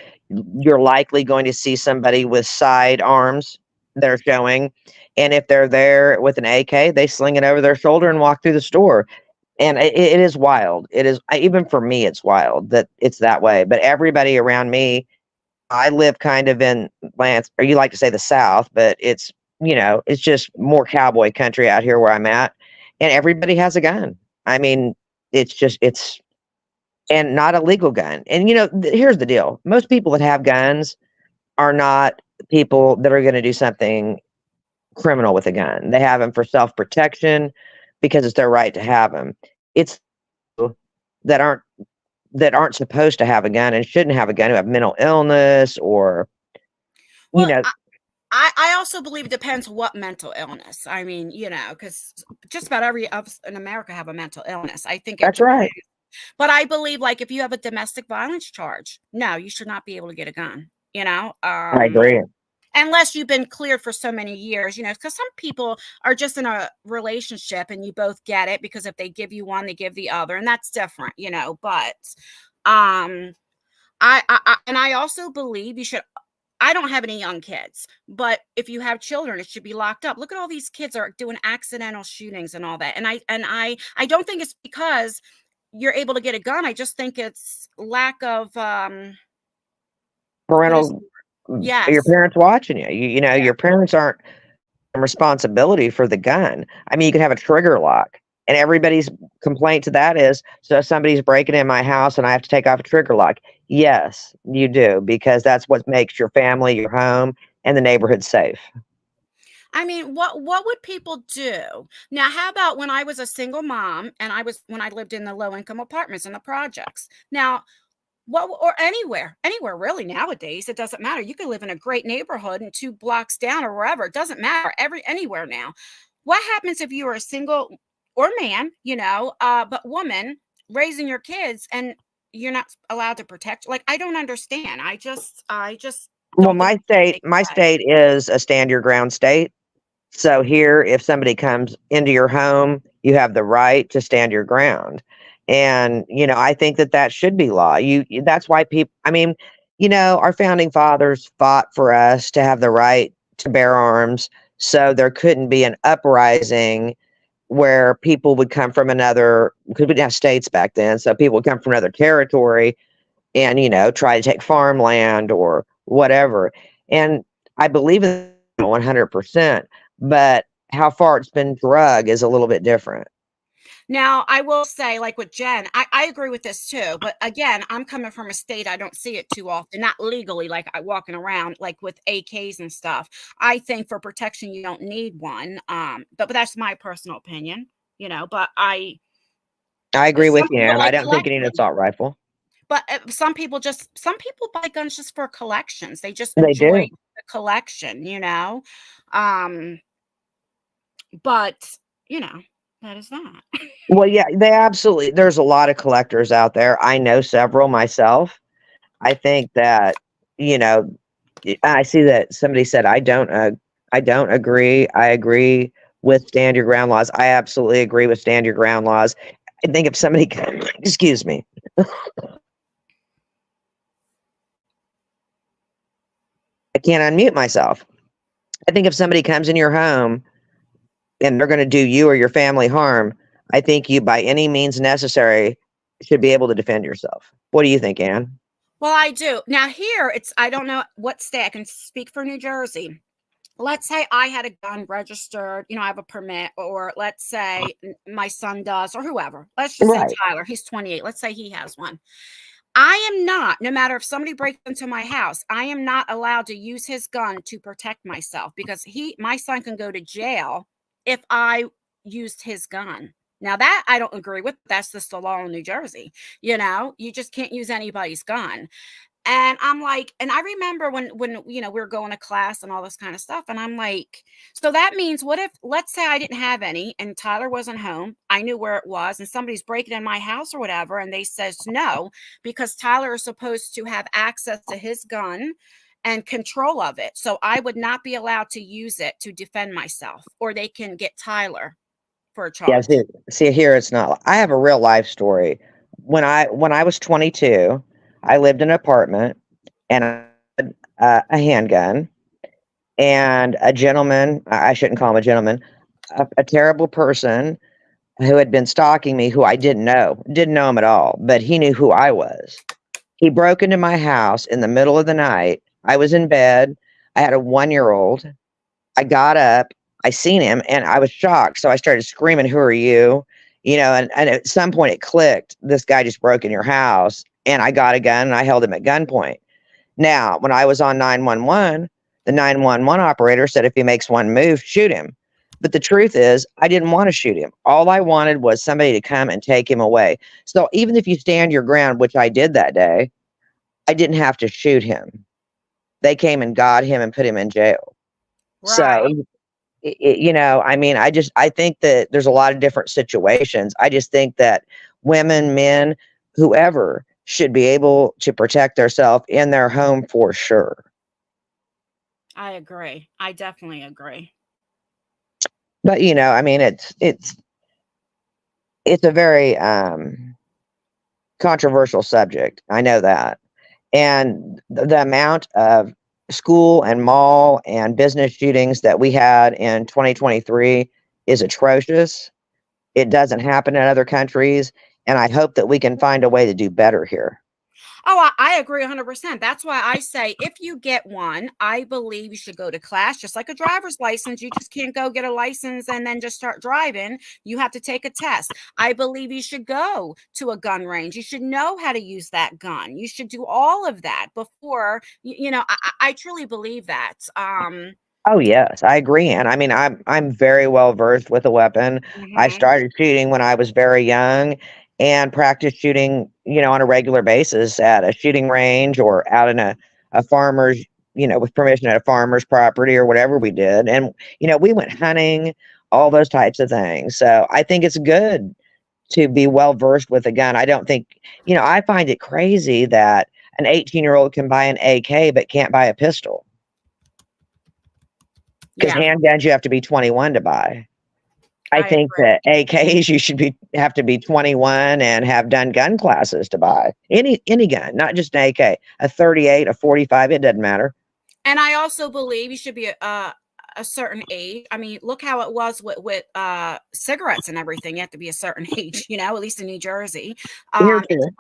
you're likely going to see somebody with sidearms that are showing. And if they're there with an AK, they sling it over their shoulder and walk through the store. And it is wild. It is, even for me, it's wild that it's that way. But everybody around me, I live kind of in Lance, or you like to say the South, but it's, it's just more cowboy country out here where I'm at. And everybody has a gun. I mean, and not a legal gun. And, here's the deal. Most people that have guns are not people that are going to do something criminal with a gun. They have them for self-protection, because it's their right to have them. It's that aren't supposed to have a gun and shouldn't have a gun, who have mental illness or, I also believe it depends what mental illness. I mean, because just about every of us in America have a mental illness. I think that's right. But I believe, like, if you have a domestic violence charge, no, you should not be able to get a gun. I agree. Unless you've been cleared for so many years, because some people are just in a relationship and you both get it, because if they give you one, they give the other, and that's different, but I also believe you should. I don't have any young kids, but if you have children, it should be locked up. Look at all these kids are doing accidental shootings and all that. And I don't think it's because you're able to get a gun. I just think it's lack of parental. Yes. Your parents watching you. Your parents aren't responsibility for the gun. I mean, you can have a trigger lock, and everybody's complaint to that is, so somebody's breaking in my house and I have to take off a trigger lock. Yes, you do, because that's what makes your family, your home, and the neighborhood safe. I mean, what would people do? Now, how about when I was a single mom and when I lived in the low income apartments and the projects? Now, or anywhere really nowadays, it doesn't matter. You can live in a great neighborhood and 2 blocks down or wherever. It doesn't matter. Anywhere now. What happens if you are a single or man, but woman raising your kids and you're not allowed to protect. Like, I don't understand. I just Well, don't think it should make my sense. state is a stand your ground state. So here, if somebody comes into your home, you have the right to stand your ground. And, I think that that should be law. That's why people, I mean, our founding fathers fought for us to have the right to bear arms. So there couldn't be an uprising where people would come from another, because we didn't have states back then. So people would come from another territory and, try to take farmland or whatever. And I believe in 100%, but how far it's been drug is a little bit different. Now, I will say, like with Jen, I agree with this too. But again, I'm coming from a state I don't see it too often, not legally, like I walking around like with AKs and stuff. I think for protection, you don't need one. But that's my personal opinion, But I agree with some you, people and I like don't think you need an collecting. assault rifle. But some people buy guns just for collections. They just They enjoy do. the collection. Um, but that is that. Well, yeah, they absolutely. There's a lot of collectors out there. I know several myself. I think that you know, I see that somebody said I don't agree. I agree with stand your ground laws. I absolutely agree with stand your ground laws. I think if somebody, excuse me, I can't unmute myself. I think if somebody comes in your home and they're going to do you or your family harm, I think you, by any means necessary, should be able to defend yourself. What do you think, Anne? Well, I do. Now here I don't know what state. I can speak for New Jersey. Let's say I had a gun registered, I have a permit, or let's say my son does, or whoever. Let's just say Right. Tyler, he's 28. Let's say he has one. I am not, no matter if somebody breaks into my house, I am not allowed to use his gun to protect myself because my son can go to jail if I used his gun. Now that I don't agree with, that's just the law in New Jersey. You just can't use anybody's gun. And I'm like, and I remember when we were going to class and all this kind of stuff. And I'm like, so that means what if, let's say I didn't have any and Tyler wasn't home. I knew where it was and somebody's breaking in my house or whatever. And they says no, because Tyler is supposed to have access to his gun and control of it. So I would not be allowed to use it to defend myself, or they can get Tyler for a Yeah. charge. See, here it's not. I have a real life story. When I was 22, I lived in an apartment and I had a handgun, and a gentleman. I shouldn't call him a gentleman. A terrible person who had been stalking me, who I didn't know him at all, but he knew who I was. He broke into my house in the middle of the night. I was in bed. I had a 1-year-old. I got up. I seen him and I was shocked. So I started screaming, "Who are you?" And at some point it clicked. This guy just broke in your house, and I got a gun and I held him at gunpoint. Now, when I was on 911, the 911 operator said if he makes one move, shoot him. But the truth is, I didn't want to shoot him. All I wanted was somebody to come and take him away. So even if you stand your ground, which I did that day, I didn't have to shoot him. They came and got him and put him in jail. So, Right. I mean, I think that there's a lot of different situations. I just think that women, men, whoever should be able to protect themselves in their home for sure. I agree. I definitely agree. But I mean, it's a very controversial subject. I know that. And the amount of school and mall and business shootings that we had in 2023 is atrocious. It doesn't happen in other countries. And I hope that we can find a way to do better here. Oh, I agree 100%. That's why I say if you get one, I believe you should go to class, just like a driver's license. You just can't go get a license and then just start driving. You have to take a test. I believe you should go to a gun range. You should know how to use that gun. You should do all of that before, I truly believe that. Oh yes, I agree. And I mean, I'm very well versed with a weapon. I Mhm. started shooting when I was very young and practiced shooting, on a regular basis at a shooting range or out in a farmer's, with permission at a farmer's property or whatever we did. And, we went hunting all those types of things. So I think it's good to be well versed with a gun. I don't think, I find it crazy that an 18-year-old can buy an AK but can't buy a pistol. Because Yeah, handguns you have to be 21 to buy. I I think agree. that AKs you should have to be 21 and have done gun classes to buy any gun, not just an AK, a 38, a 45, it doesn't matter. And I also believe you should be a certain age. I mean, look how it was with cigarettes and everything. You have to be a certain age, at least in New Jersey. You're It's true.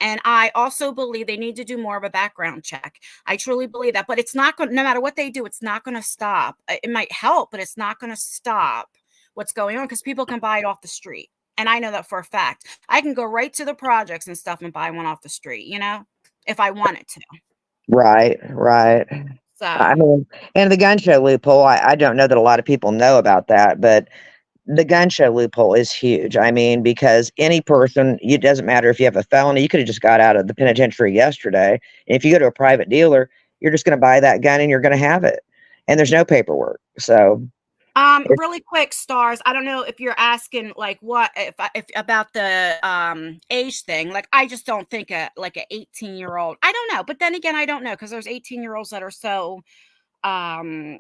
And I also believe they need to do more of a background check. I truly believe that, but it's not going. No matter what they do, it's not going to stop. It might help, but it's not going to stop what's going on because people can buy it off the street, and I know that for a fact. I can go right to the projects and stuff and buy one off the street, if I wanted to. Right. I So, mean, and the gun show loophole, I don't know that a lot of people know about that, but the gun show loophole is huge. I mean, because any person, it doesn't matter if you have a felony, you could have just got out of the penitentiary yesterday. And if you go to a private dealer, you're just going to buy that gun and you're going to have it. And there's no paperwork. So, really quick, stars. I don't know if you're asking like what if about the age thing. Like, I just don't think like an 18-year-old. I don't know, but then again, I don't know because there's 18-year-olds that are so they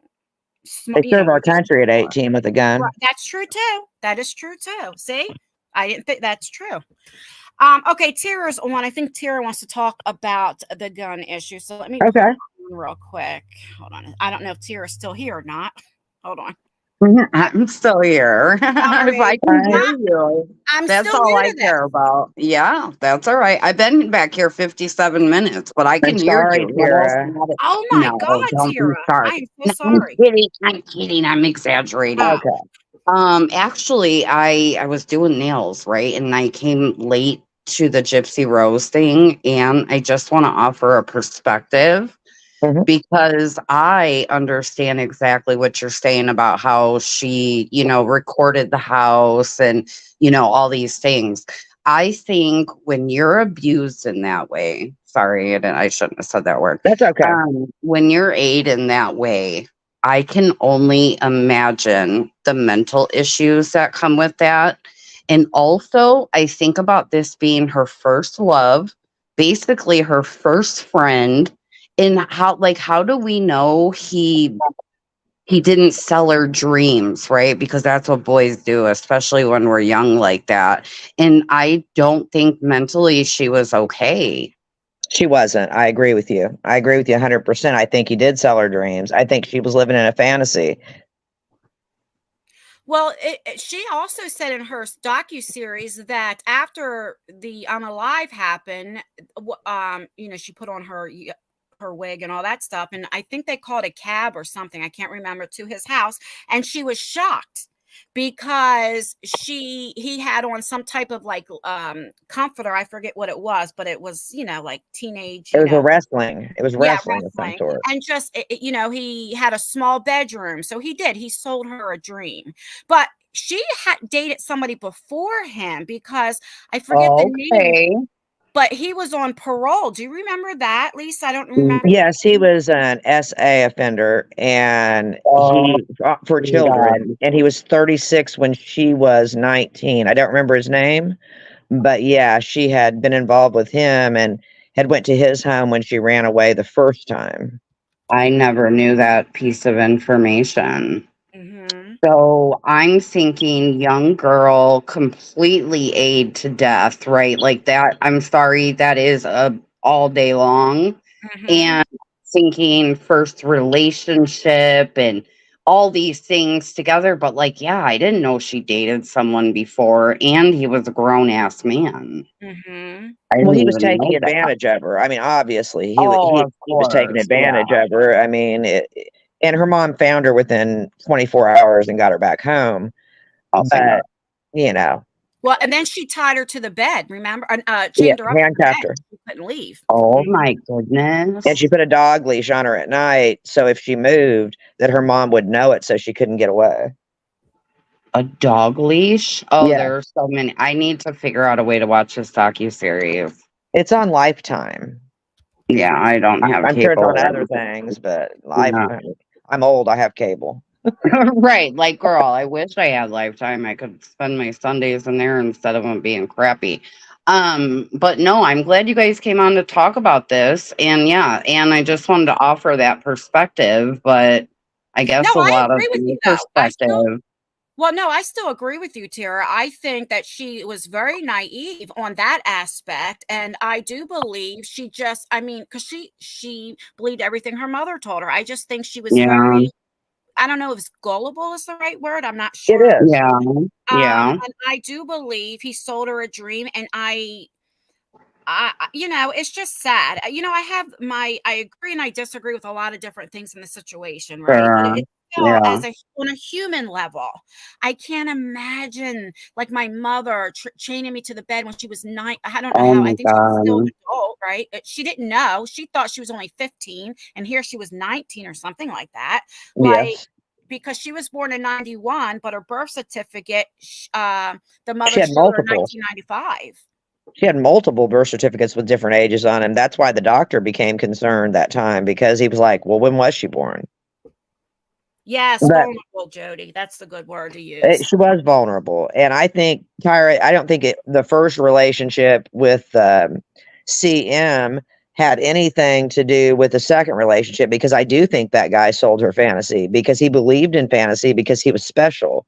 serve our just country at 18 with a gun. That's true too. That is true too. See, I didn't think that's true. Okay, Tira's on. I think Tira wants to talk about the gun issue. So let me Okay. pull it on real quick. Hold on. I don't know if Tira's still here or not. Hold on. I'm still here. If I can hear you, I'm that's still all new I to this. care about. Yeah, that's all right. I've been back here 57 minutes, but I can I'm hear sorry, you. What else Tira. you gotta- Oh my No, God, don't be Tira. sorry. I am so No, sorry. I'm kidding. I'm exaggerating. Oh. Okay. Actually, I was doing nails, right? And I came late to the Gypsy Rose thing, and I just want to offer a perspective. Because I understand exactly what you're saying about how she, recorded the house and, all these things. I think when you're abused in that way, sorry, I shouldn't have said that word. That's okay. When you're aided in that way, I can only imagine the mental issues that come with that. And also, I think about this being her first love, basically her first friend. And how do we know he didn't sell her dreams, right? Because that's what boys do, especially when we're young like that. And I don't think mentally she was okay. She wasn't. I agree with you. I agree with you 100%. I think he did sell her dreams. I think she was living in a fantasy. Well, she also said in her docuseries that after the I'm Alive happened, she put on her wig and all that stuff, and I think they called a cab or something, I can't remember, to his house, and she was shocked because he had on some type of like comforter. I forget what it was, but it was like teenage. It was wrestling of some sort. And just he had a small bedroom, so he sold her a dream. But she had dated somebody before him because I forget the name. But he was on parole. Do you remember that, Lisa? I don't remember. Yes, he was an SA offender and for children. And he was 36 when she was 19. I don't remember his name, but yeah, she had been involved with him and had went to his home when she ran away the first time. I never knew that piece of information. So I'm thinking young girl, completely aid to death, right? Like that. I'm sorry, that is all day long. And thinking first relationship and all these things together. But like, yeah, I didn't know she dated someone before and he was a grown ass man. Well, he was taking advantage of her. I mean, obviously, he was taking advantage of her. I mean, and her mom found her within 24 hours and got her back home. But, Well, and then she tied her to the bed, remember? Chained her up, handcuffed her. She couldn't leave. Oh my goodness. And she put a dog leash on her at night, so if she moved, that her mom would know it so she couldn't get away. A dog leash? Oh, Yeah. there are so many. I need to figure out a way to watch this docuseries. It's on Lifetime. Yeah, I don't have I'm sure it's cable. on other things, but Lifetime. I'm old. I have cable. Right. Like, girl, I wish I had Lifetime. I could spend my Sundays in there instead of them being crappy. But no, I'm glad you guys came on to talk about this. And yeah, and I just wanted to offer that perspective, but I No, guess a I lot of agree with the you though. perspective. Well, no, I still agree with you, Tara. I think that she was very naive on that aspect, and I do believe she just, I mean, because she believed everything her mother told her. I just think she was Yeah. very, I don't know if gullible is the right word. I'm not It sure. is. Yeah. Yeah. And I do believe he sold her a dream, and you know, it's just sad. You know, I agree and I disagree with a lot of different things in the situation, right? But Sure. it's still Yeah. on a human level. I can't imagine like my mother chaining me to the bed when she was 9. I don't know Oh how. I my think she was still an God. adult, right? She didn't know. She thought she was only 15, and here she was 19 or something like that. Like Yes. because she was born in 91, but her birth certificate, the She mother had showed her multiple. 1995. She had multiple birth certificates with different ages on them. That's why the doctor became concerned that time because he was like, "Well, when was she born?" Yes, But vulnerable, Jody. That's the good word to use. she was vulnerable, and I think Tyra. I don't think the first relationship with CM had anything to do with the second relationship because I do think that guy sold her fantasy because he believed in fantasy because he was special.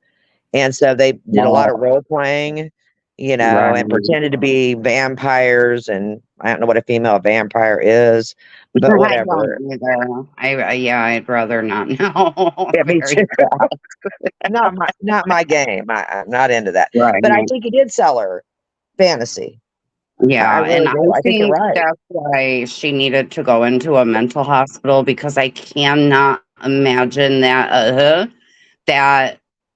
And so they did a lot Oh, of role playing, right. and pretended to be vampires. And I don't know what a female vampire is, but I don't whatever. either. Yeah, I'd rather not know. Yeah, me Very too. Not my game. I'm not into that. right. But I think he did sell her fantasy. I Yeah, and really I do. I think you're think right. that's why she needed to go into a mental hospital because I cannot imagine that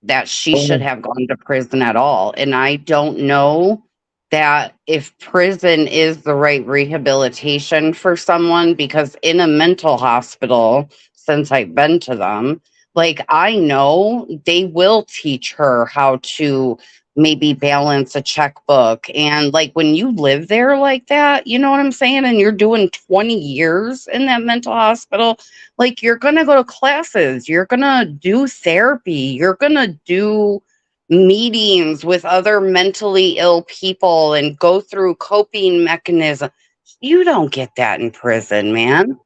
that she should Mm. have gone to prison at all. And I don't know that if prison is the right rehabilitation for someone because in a mental hospital, since I've been to them, like I know they will teach her how to maybe balance a checkbook. And like when you live there like that, you know what I'm saying? And you're doing 20 years in that mental hospital, like you're going to go to classes, you're going to do therapy, you're going to do meetings with other mentally ill people and go through coping mechanisms. You don't get that in prison, man.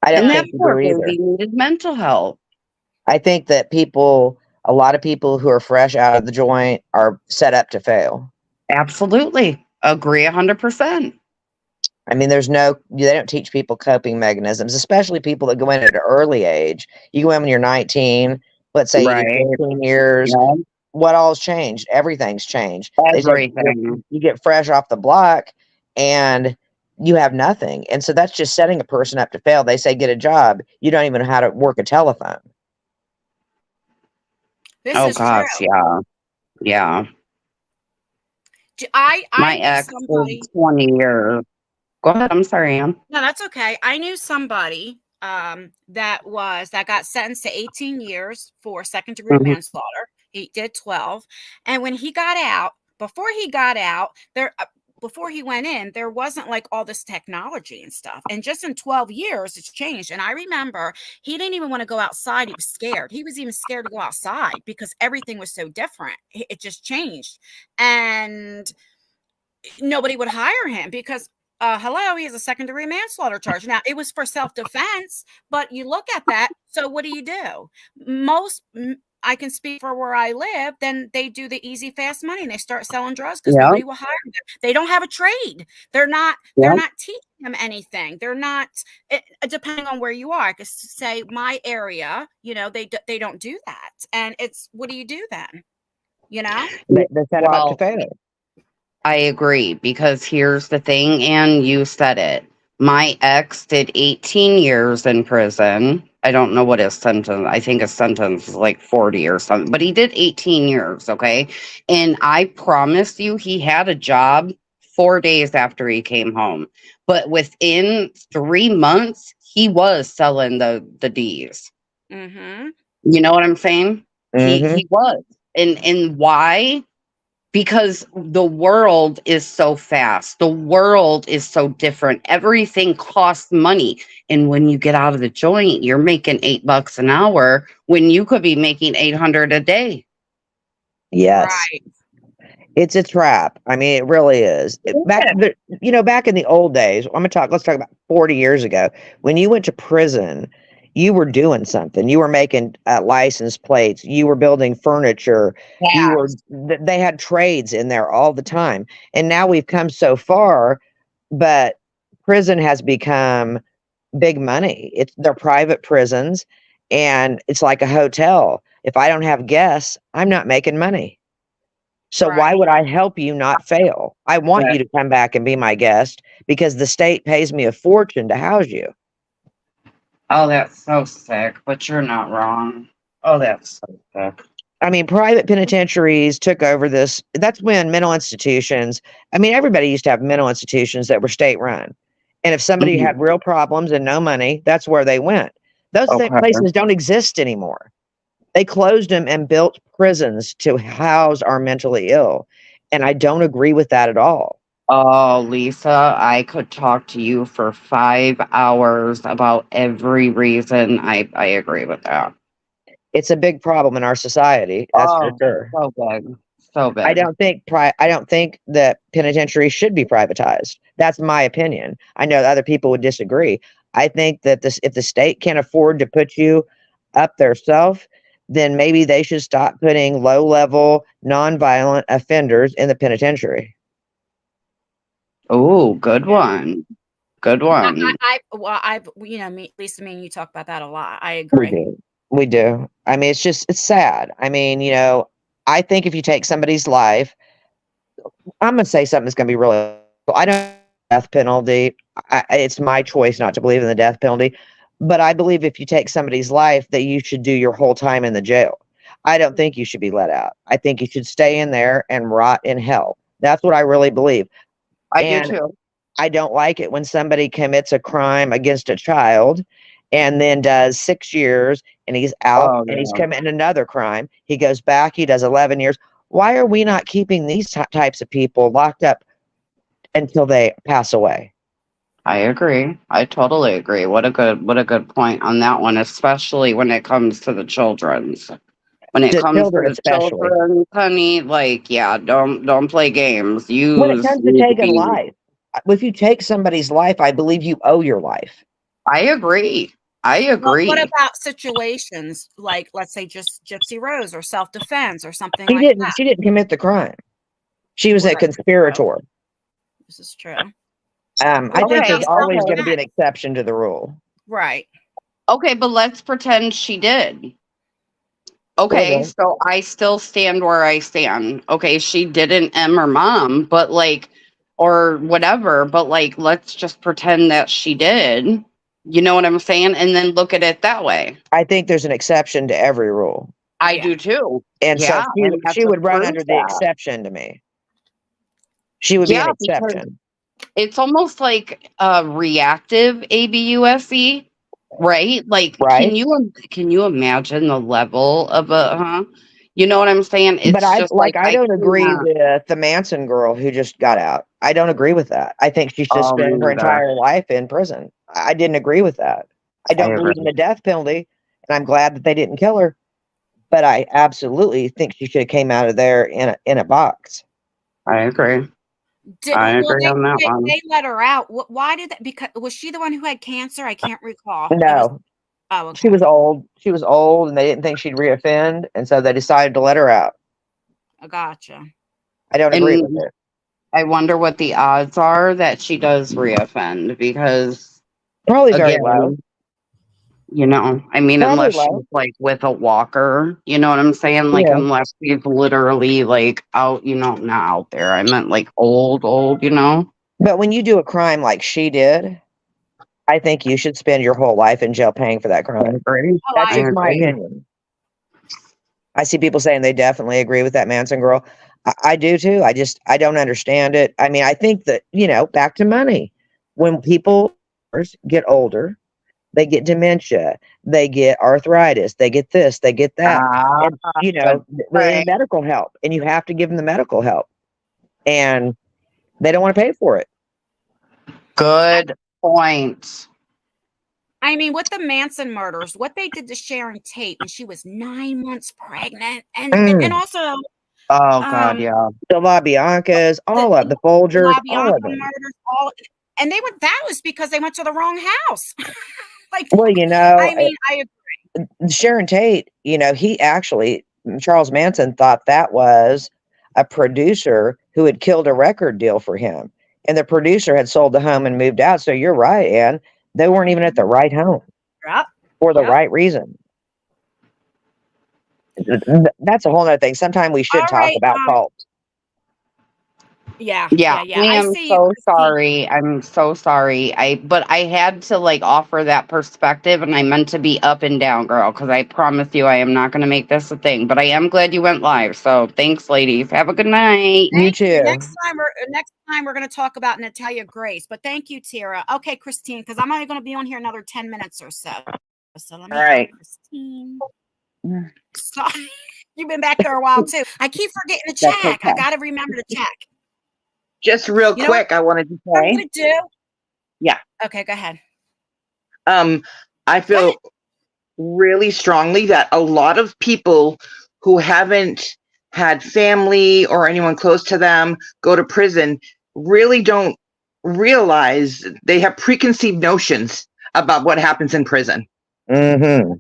I And don't No, that think you poor do either. baby needed mental health. I think that a lot of people who are fresh out of the joint are set up to fail. Absolutely. Agree 100%. I mean, they don't teach people coping mechanisms, especially people that go in at an early age. You go in when you're 19, let's say you did Right. 15 years. Yeah. What all's changed? Everything's changed. They say Everything. you get fresh off the block and you have nothing. And so that's just setting a person up to fail. They say, get a job. You don't even know how to work a telephone. this Oh is true. gosh, yeah. Yeah. I My knew ex was somebody. 20 years. Go ahead. I'm sorry, Ann. No, that's okay. I knew somebody that got sentenced to 18 years for second degree Mhm. manslaughter. He did 12. And when he got out, before he went in, there wasn't like all this technology and stuff. And just in 12 years, it's changed. And I remember he didn't even want to go outside. He was scared. He was even scared to go outside because everything was so different. It just changed. And nobody would hire him because hello, he has a second degree manslaughter charge. Now it was for self-defense, but you look at that. So what do? I can speak for where I live, then they do the easy, fast money and they start selling drugs because Yeah. nobody will hire them. They don't have a trade. They're not Yeah. teaching them anything. They're not depending on where you are. I could say my area, they don't do that. And it's what do you do then? You know? They set them up to Well, fail. I agree because here's the thing, and you said it. My ex did 18 years in prison. I don't know what his sentence. I think his sentence is like 40 or something, but he did 18 years, okay? And I promise you he had a job 4 days after he came home. But within 3 months, he was selling the D's. Mm-hmm. You know what I'm saying? Mm-hmm. He was. And why? because the world is so fast. The world is so different. Everything costs money. And when you get out of the joint, you're making $8 an hour when you could be making 800 a day. Yes. Right. It's a trap. I mean, it really is. Back in the old days, let's talk about 40 years ago. When you went to prison, you were doing something. You were making license plates. You were building furniture. Yeah. They had trades in there all the time. And now we've come so far, but prison has become big money. They're private prisons, and it's like a hotel. If I don't have guests, I'm not making money. So why Right. would I help you not fail? I want Right. you to come back and be my guest because the state pays me a fortune to house you. Oh, that's so sick, but you're not wrong. Oh, that's so sick. I mean, private penitentiaries took over this. That's when mental institutions, I mean, everybody used to have mental institutions that were state run. And if somebody Mhm. had real problems and no money, that's where they went. Those Okay. places don't exist anymore. They closed them and built prisons to house our mentally ill. And I don't agree with that at all. Oh, Lisa, I could talk to you for 5 hours about every reason. I agree with that. It's a big problem in our society. That's for Oh, sure. so big. So I big. don't think that penitentiaries should be privatized. That's my opinion. I know other people would disagree. I think that if the state can't afford to put you up theirself, then maybe they should stop putting low-level, nonviolent offenders in the penitentiary. Oh, good one. Good one. Lisa, me and you talk about that a lot. I We agree. do. We do. I mean, it's sad. I mean, I think if you take somebody's life, I'm gonna say something that's gonna be really. I don't death penalty. It's my choice not to believe in the death penalty, but I believe if you take somebody's life, that you should do your whole time in the jail. I don't think you should be let out. I think you should stay in there and rot in hell. That's what I really believe. I do And too. I don't like it when somebody commits a crime against a child and then does 6 years and he's out Oh, and he's yeah. committing another crime. He goes back, he does 11 years. Why are we not keeping these types of people locked up until they pass away? I agree. I totally agree. What a good point on that one, especially when it comes to the children's. When it The comes to children, the especially. children, honey, like, yeah, don't play games. When it Use comes to need to taking be. life, if you take somebody's life, I believe you owe your life. I agree. I Well, what agree. about situations like, let's say, just Gypsy Rose or self-defense or something She like didn't. that? She didn't commit the crime. She was Well, a that's true. conspirator. This is true. I But what think Okay, there's about always going to be an self-defense? exception to the rule. Right. okay, but let's pretend she did. Okay, Okay. so I still stand where I stand. Okay, she didn't M her mom, but like, or whatever, but like, let's just pretend that she did. You know what I'm saying? And then look at it that way. I think there's an exception to every rule. I Yeah. do too. And so Yeah, and that's she a would run proof under the that. exception to me. She would be an Yeah, because exception. it's almost like a reactive ABUSE, right? Like, Right? can you imagine the level of You know what I'm saying? But It's just like I I don't agree cannot. with the Manson girl who just got out. I don't agree with that. I think she should Me spend her neither. entire life in prison. I didn't agree with that. I I don't believe in agree. the death penalty, and I'm glad that they didn't kill her. But I absolutely think she should have came out of there in a box. I agree. I Well, agree on that one. they let her out. Why did that? Because was she the one who had cancer? I can't recall. No, Oh, she okay. was old. She was old, and they didn't think she'd reoffend, and so they decided to let her out. I gotcha. I don't agree with And it. I wonder what the odds are that she does reoffend because Probably very low. again, I mean, Probably unless she's low. like with a walker, you know what I'm saying? Like, Yeah. unless she's literally like out, not out there. I meant like old, But when you do a crime like she did, I think you should spend your whole life in jail paying for that I crime. agree. Oh, That's I just my agree. opinion. I see people saying they definitely agree with that Manson girl. I do too. I don't understand it. I mean, I think that, back to money. When people get older they get dementia, they get arthritis, they get this, they get that. And, you know, they need medical help, and you have to give them the medical help, and they don't want to pay for it. Good point. I mean, with the Manson murders, what they did to Sharon Tate when she was 9 months pregnant, and also Oh God, yeah. The LaBiancas, all of the Folgers, all of them. murders, and that was because they went to the wrong house. Like, Well, you know, I mean, I agree. Sharon Tate, you know, Charles Manson thought that was a producer who had killed a record deal for him. And the producer had sold the home and moved out. So you're right, Ann. They weren't even at the right home Yep. for the right reason. That's a whole other thing. Sometime we should talk about cults. Yeah. I am so sorry. I'm so sorry. But I had to like offer that perspective, and I meant to be up and down, girl, because I promise you I am not going to make this a thing. But I am glad you went live. So thanks, ladies. Have a good night. You too. Next time we're going to talk about Natalia Grace. But thank you, Tara. Okay, Christine, because I'm only going to be on here another 10 minutes or so. So let me Christine. Sorry. You've been back there a while too. I keep forgetting to check. Okay. I got to remember to check. Just real quick, I wanted to say. I'm going to do. Yeah. Okay, go ahead. I feel really strongly that a lot of people who haven't had family or anyone close to them go to prison really don't realize they have preconceived notions about what happens in prison. Mm-hmm.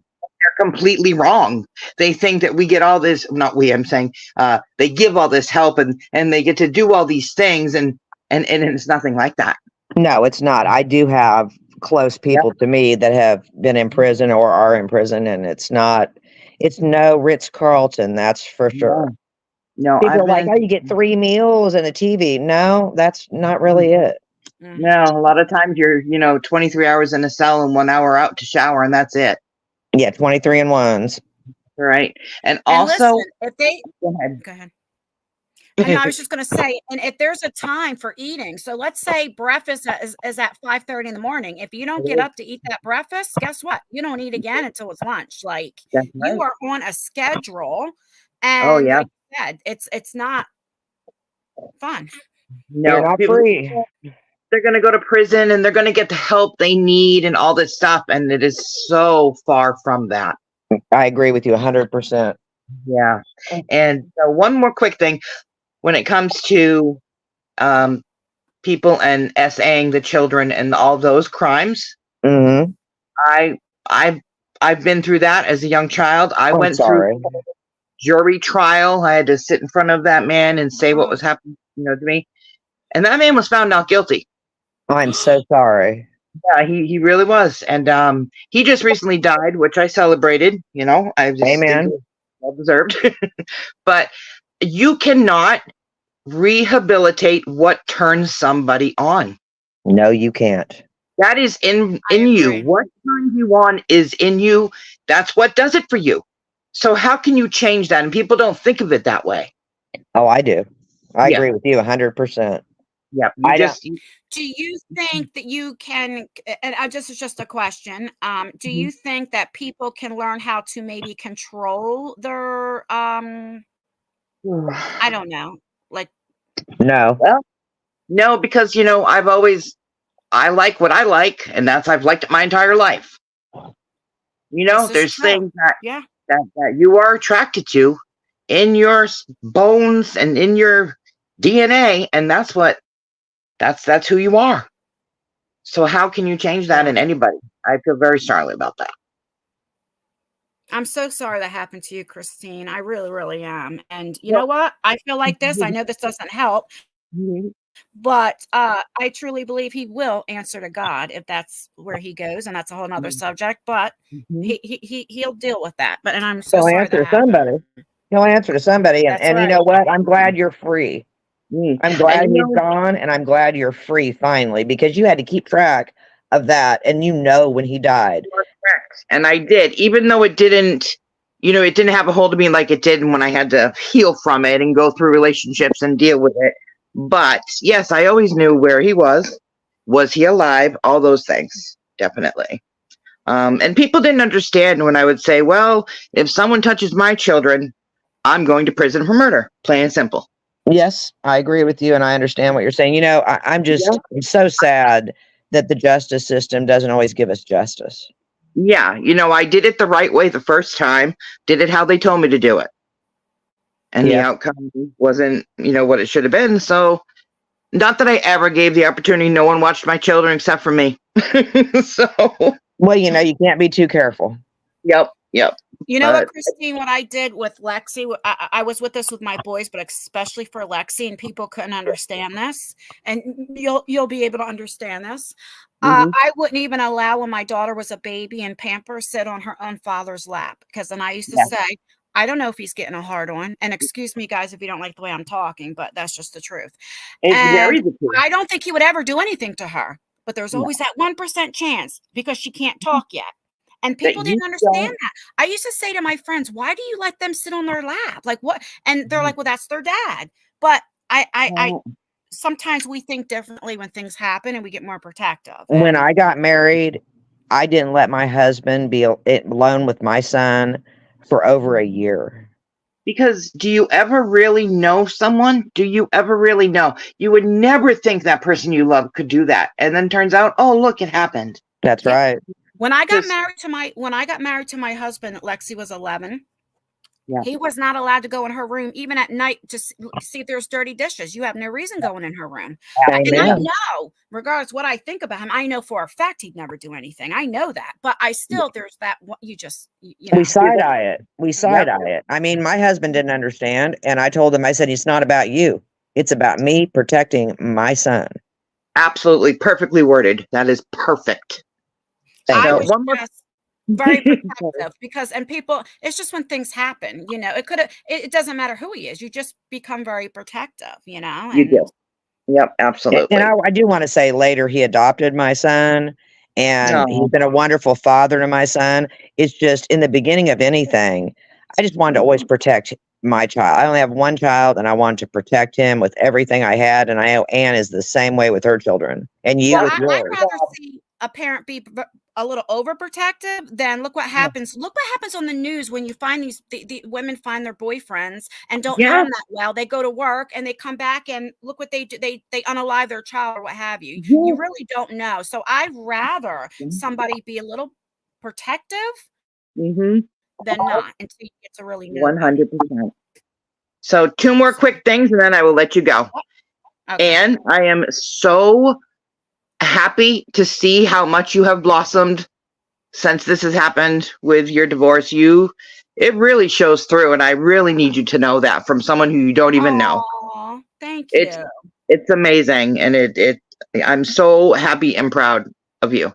They're completely wrong. They think that we get all this, not we, I'm saying, they give all this help and they get to do all these things and it's nothing like that. No, it's not. I do have close people to me that have been in prison or are in prison, and it's no Ritz-Carlton, that's for sure. No, people are like, oh, you get 3 meals and a TV. No, that's not really it. No, a lot of times you're, 23 hours in a cell and 1 hour out to shower, and that's it. Yeah, 23 and ones. Right. And also, listen, if they go ahead. I was just going to say, and if there's a time for eating, so let's say breakfast is at 5:30 in the morning. If you don't get up to eat that breakfast, guess what? You don't eat again until it's lunch. Like you are on a schedule, and like you said, it's not fun. No, you're not free. They're going to go to prison and they're going to get the help they need and all this stuff, and it is so far from that. I agree with you 100%. Yeah. And one more quick thing. When it comes to people and SAing the children and all those crimes, I've been through that as a young child. I went through jury trial. I had to sit in front of that man and say what was happening, to me. And that man was found not guilty. I'm so sorry. Yeah, he really was. And he just recently died, which I celebrated. I just Amen. Well deserved. But you cannot rehabilitate what turns somebody on. No, you can't. That is in you. What turns you on is in you. That's what does it for you. So how can you change that? And people don't think of it that way. Oh, I do. I agree with you 100%. Yeah. Do you think that you can, and it's just a question, do you think that people can learn how to maybe control their, I don't know, like. No. Well, no, because, I like what I like, and I've liked it my entire life. There's things that you are attracted to in your bones and in your DNA, and that's who you are. So how can you change that in anybody? I feel very strongly about that. I'm so sorry that happened to you, Christine. I really, really am. And you know what? I feel like this. I know this doesn't help, but I truly believe he will answer to God if that's where he goes, and that's a whole nother subject. But he'll deal with that. But I'm so sorry. He'll answer to somebody, and you know what? I'm glad you're free. I'm glad he's gone, and I'm glad you're free finally, because you had to keep track of that, and when he died. And I did, even though it didn't have a hold of me like it did when I had to heal from it and go through relationships and deal with it. But yes, I always knew where he was. Was he alive? All those things, definitely. And people didn't understand when I would say, well, if someone touches my children, I'm going to prison for murder, plain and simple. Yes, I agree with you, and I understand what you're saying. You know, I'm so sad that the justice system doesn't always give us justice. Yeah, I did it the right way the first time, did it how they told me to do it. And the outcome wasn't, what it should have been. So, not that I ever gave the opportunity. No one watched my children except for me. So, well, you can't be too careful. Yep. You know what, Christine, what I did with Lexi, I was with this with my boys, but especially for Lexi, and people couldn't understand this, and you'll be able to understand this. I wouldn't even allow, when my daughter was a baby and Pampers, sit on her own father's lap, because then I used to say, I don't know if he's getting a hard on, and excuse me, guys, if you don't like the way I'm talking, but that's just the truth. It's very the truth. I don't think he would ever do anything to her, but there's always that 1% chance because she can't talk yet. And people didn't understand that. I used to say to my friends, why do you let them sit on their lap? Like, what? And they're like, well, that's their dad. But I sometimes we think differently when things happen, and we get more protective. When I got married, I didn't let my husband be alone with my son for over a year. Because do you ever really know someone? Do you ever really know? You would never think that person you love could do that. And then turns out, oh, look, it happened. That's right. When I got married to my husband, Lexi was 11. Yeah. He was not allowed to go in her room, even at night, to see if there's dirty dishes. You have no reason going in her room. And I know, regardless what I think about him, I know for a fact he'd never do anything. I know that. But I still, there's that, we side-eye it. We side-eye it. I mean, my husband didn't understand. And I told him, I said, it's not about you. It's about me protecting my son. Absolutely. Perfectly worded. That is perfect. I was very protective because, and people, it's just when things happen, it doesn't matter who he is. You just become very protective, And, you do. Yep, absolutely. And I do want to say later he adopted my son, and he's been a wonderful father to my son. It's just in the beginning of anything, I just wanted to always protect my child. I only have one child, and I wanted to protect him with everything I had. And I know Anne is the same way with her children, and you with yours. I'd rather see a parent be a little overprotective than look what happens. Look what happens on the news when you find the women find their boyfriends and don't know them that well. They go to work and they come back and look what they do. They unalive their child or what have you. You really don't know. So I'd rather somebody be a little protective than not until you get to really know. 100%. So 2 more quick things and then I will let you go. Okay. And I am so happy to see how much you have blossomed since this has happened with your divorce. It really shows through, and I really need you to know that from someone who you don't even know. Thank you. It's amazing, and I'm so happy and proud of you.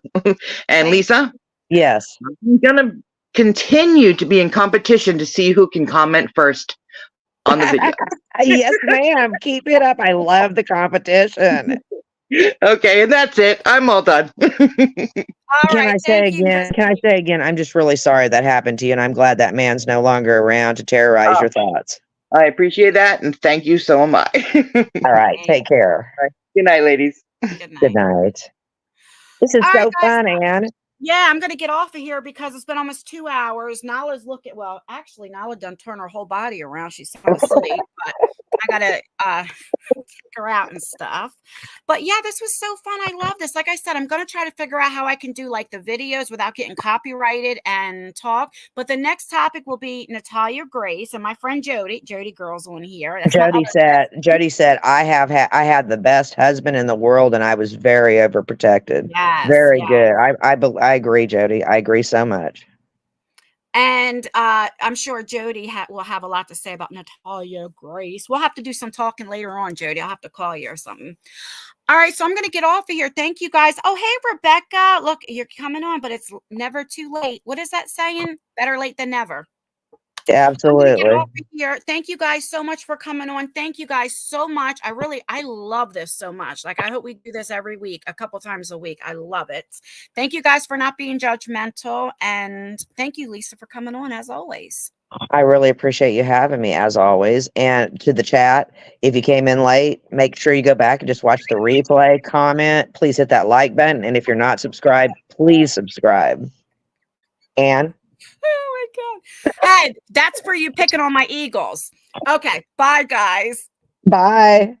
And Lisa? Yes. I'm gonna continue to be in competition to see who can comment first on the video. Yes, ma'am. Keep it up. I love the competition. Okay, and that's it. I'm all done. Can I say again, I'm just really sorry that happened to you, and I'm glad that man's no longer around to terrorize your thoughts. I appreciate that, and thank you, so am I. All right, take care. All right. Good night, ladies. Good night. This is so fun, Anne. Yeah, I'm going to get off of here because it's been almost 2 hours. Nala's actually, Nala done turn her whole body around. She's sound asleep, but I got to take her out and stuff. But yeah, this was so fun. I love this. Like I said, I'm going to try to figure out how I can do like the videos without getting copyrighted and talk. But the next topic will be Natalia Grace and my friend Jody. Jody girl's on here. Jody said, I had the best husband in the world, and I was very overprotected. Yes, very good. I agree, Jody. I agree so much. And I'm sure Jody will have a lot to say about Natalia Grace. We'll have to do some talking later on, Jody. I'll have to call you or something. All right, so I'm going to get off of here. Thank you, guys. Oh, hey, Rebecca. Look, you're coming on, but it's never too late. What is that saying? Better late than never. Absolutely. Get over here. Thank you guys so much for coming on. Thank you guys so much. I love this so much. Like, I hope we do this every week, a couple times a week. I love it. Thank you guys for not being judgmental. And thank you, Lisa, for coming on as always. I really appreciate you having me as always. And to the chat, if you came in late, make sure you go back and just watch the replay, comment. Please hit that like button. And if you're not subscribed, please subscribe. Anne. Oh my God. Hey, that's for you picking on my Eagles. Okay. Bye, guys. Bye.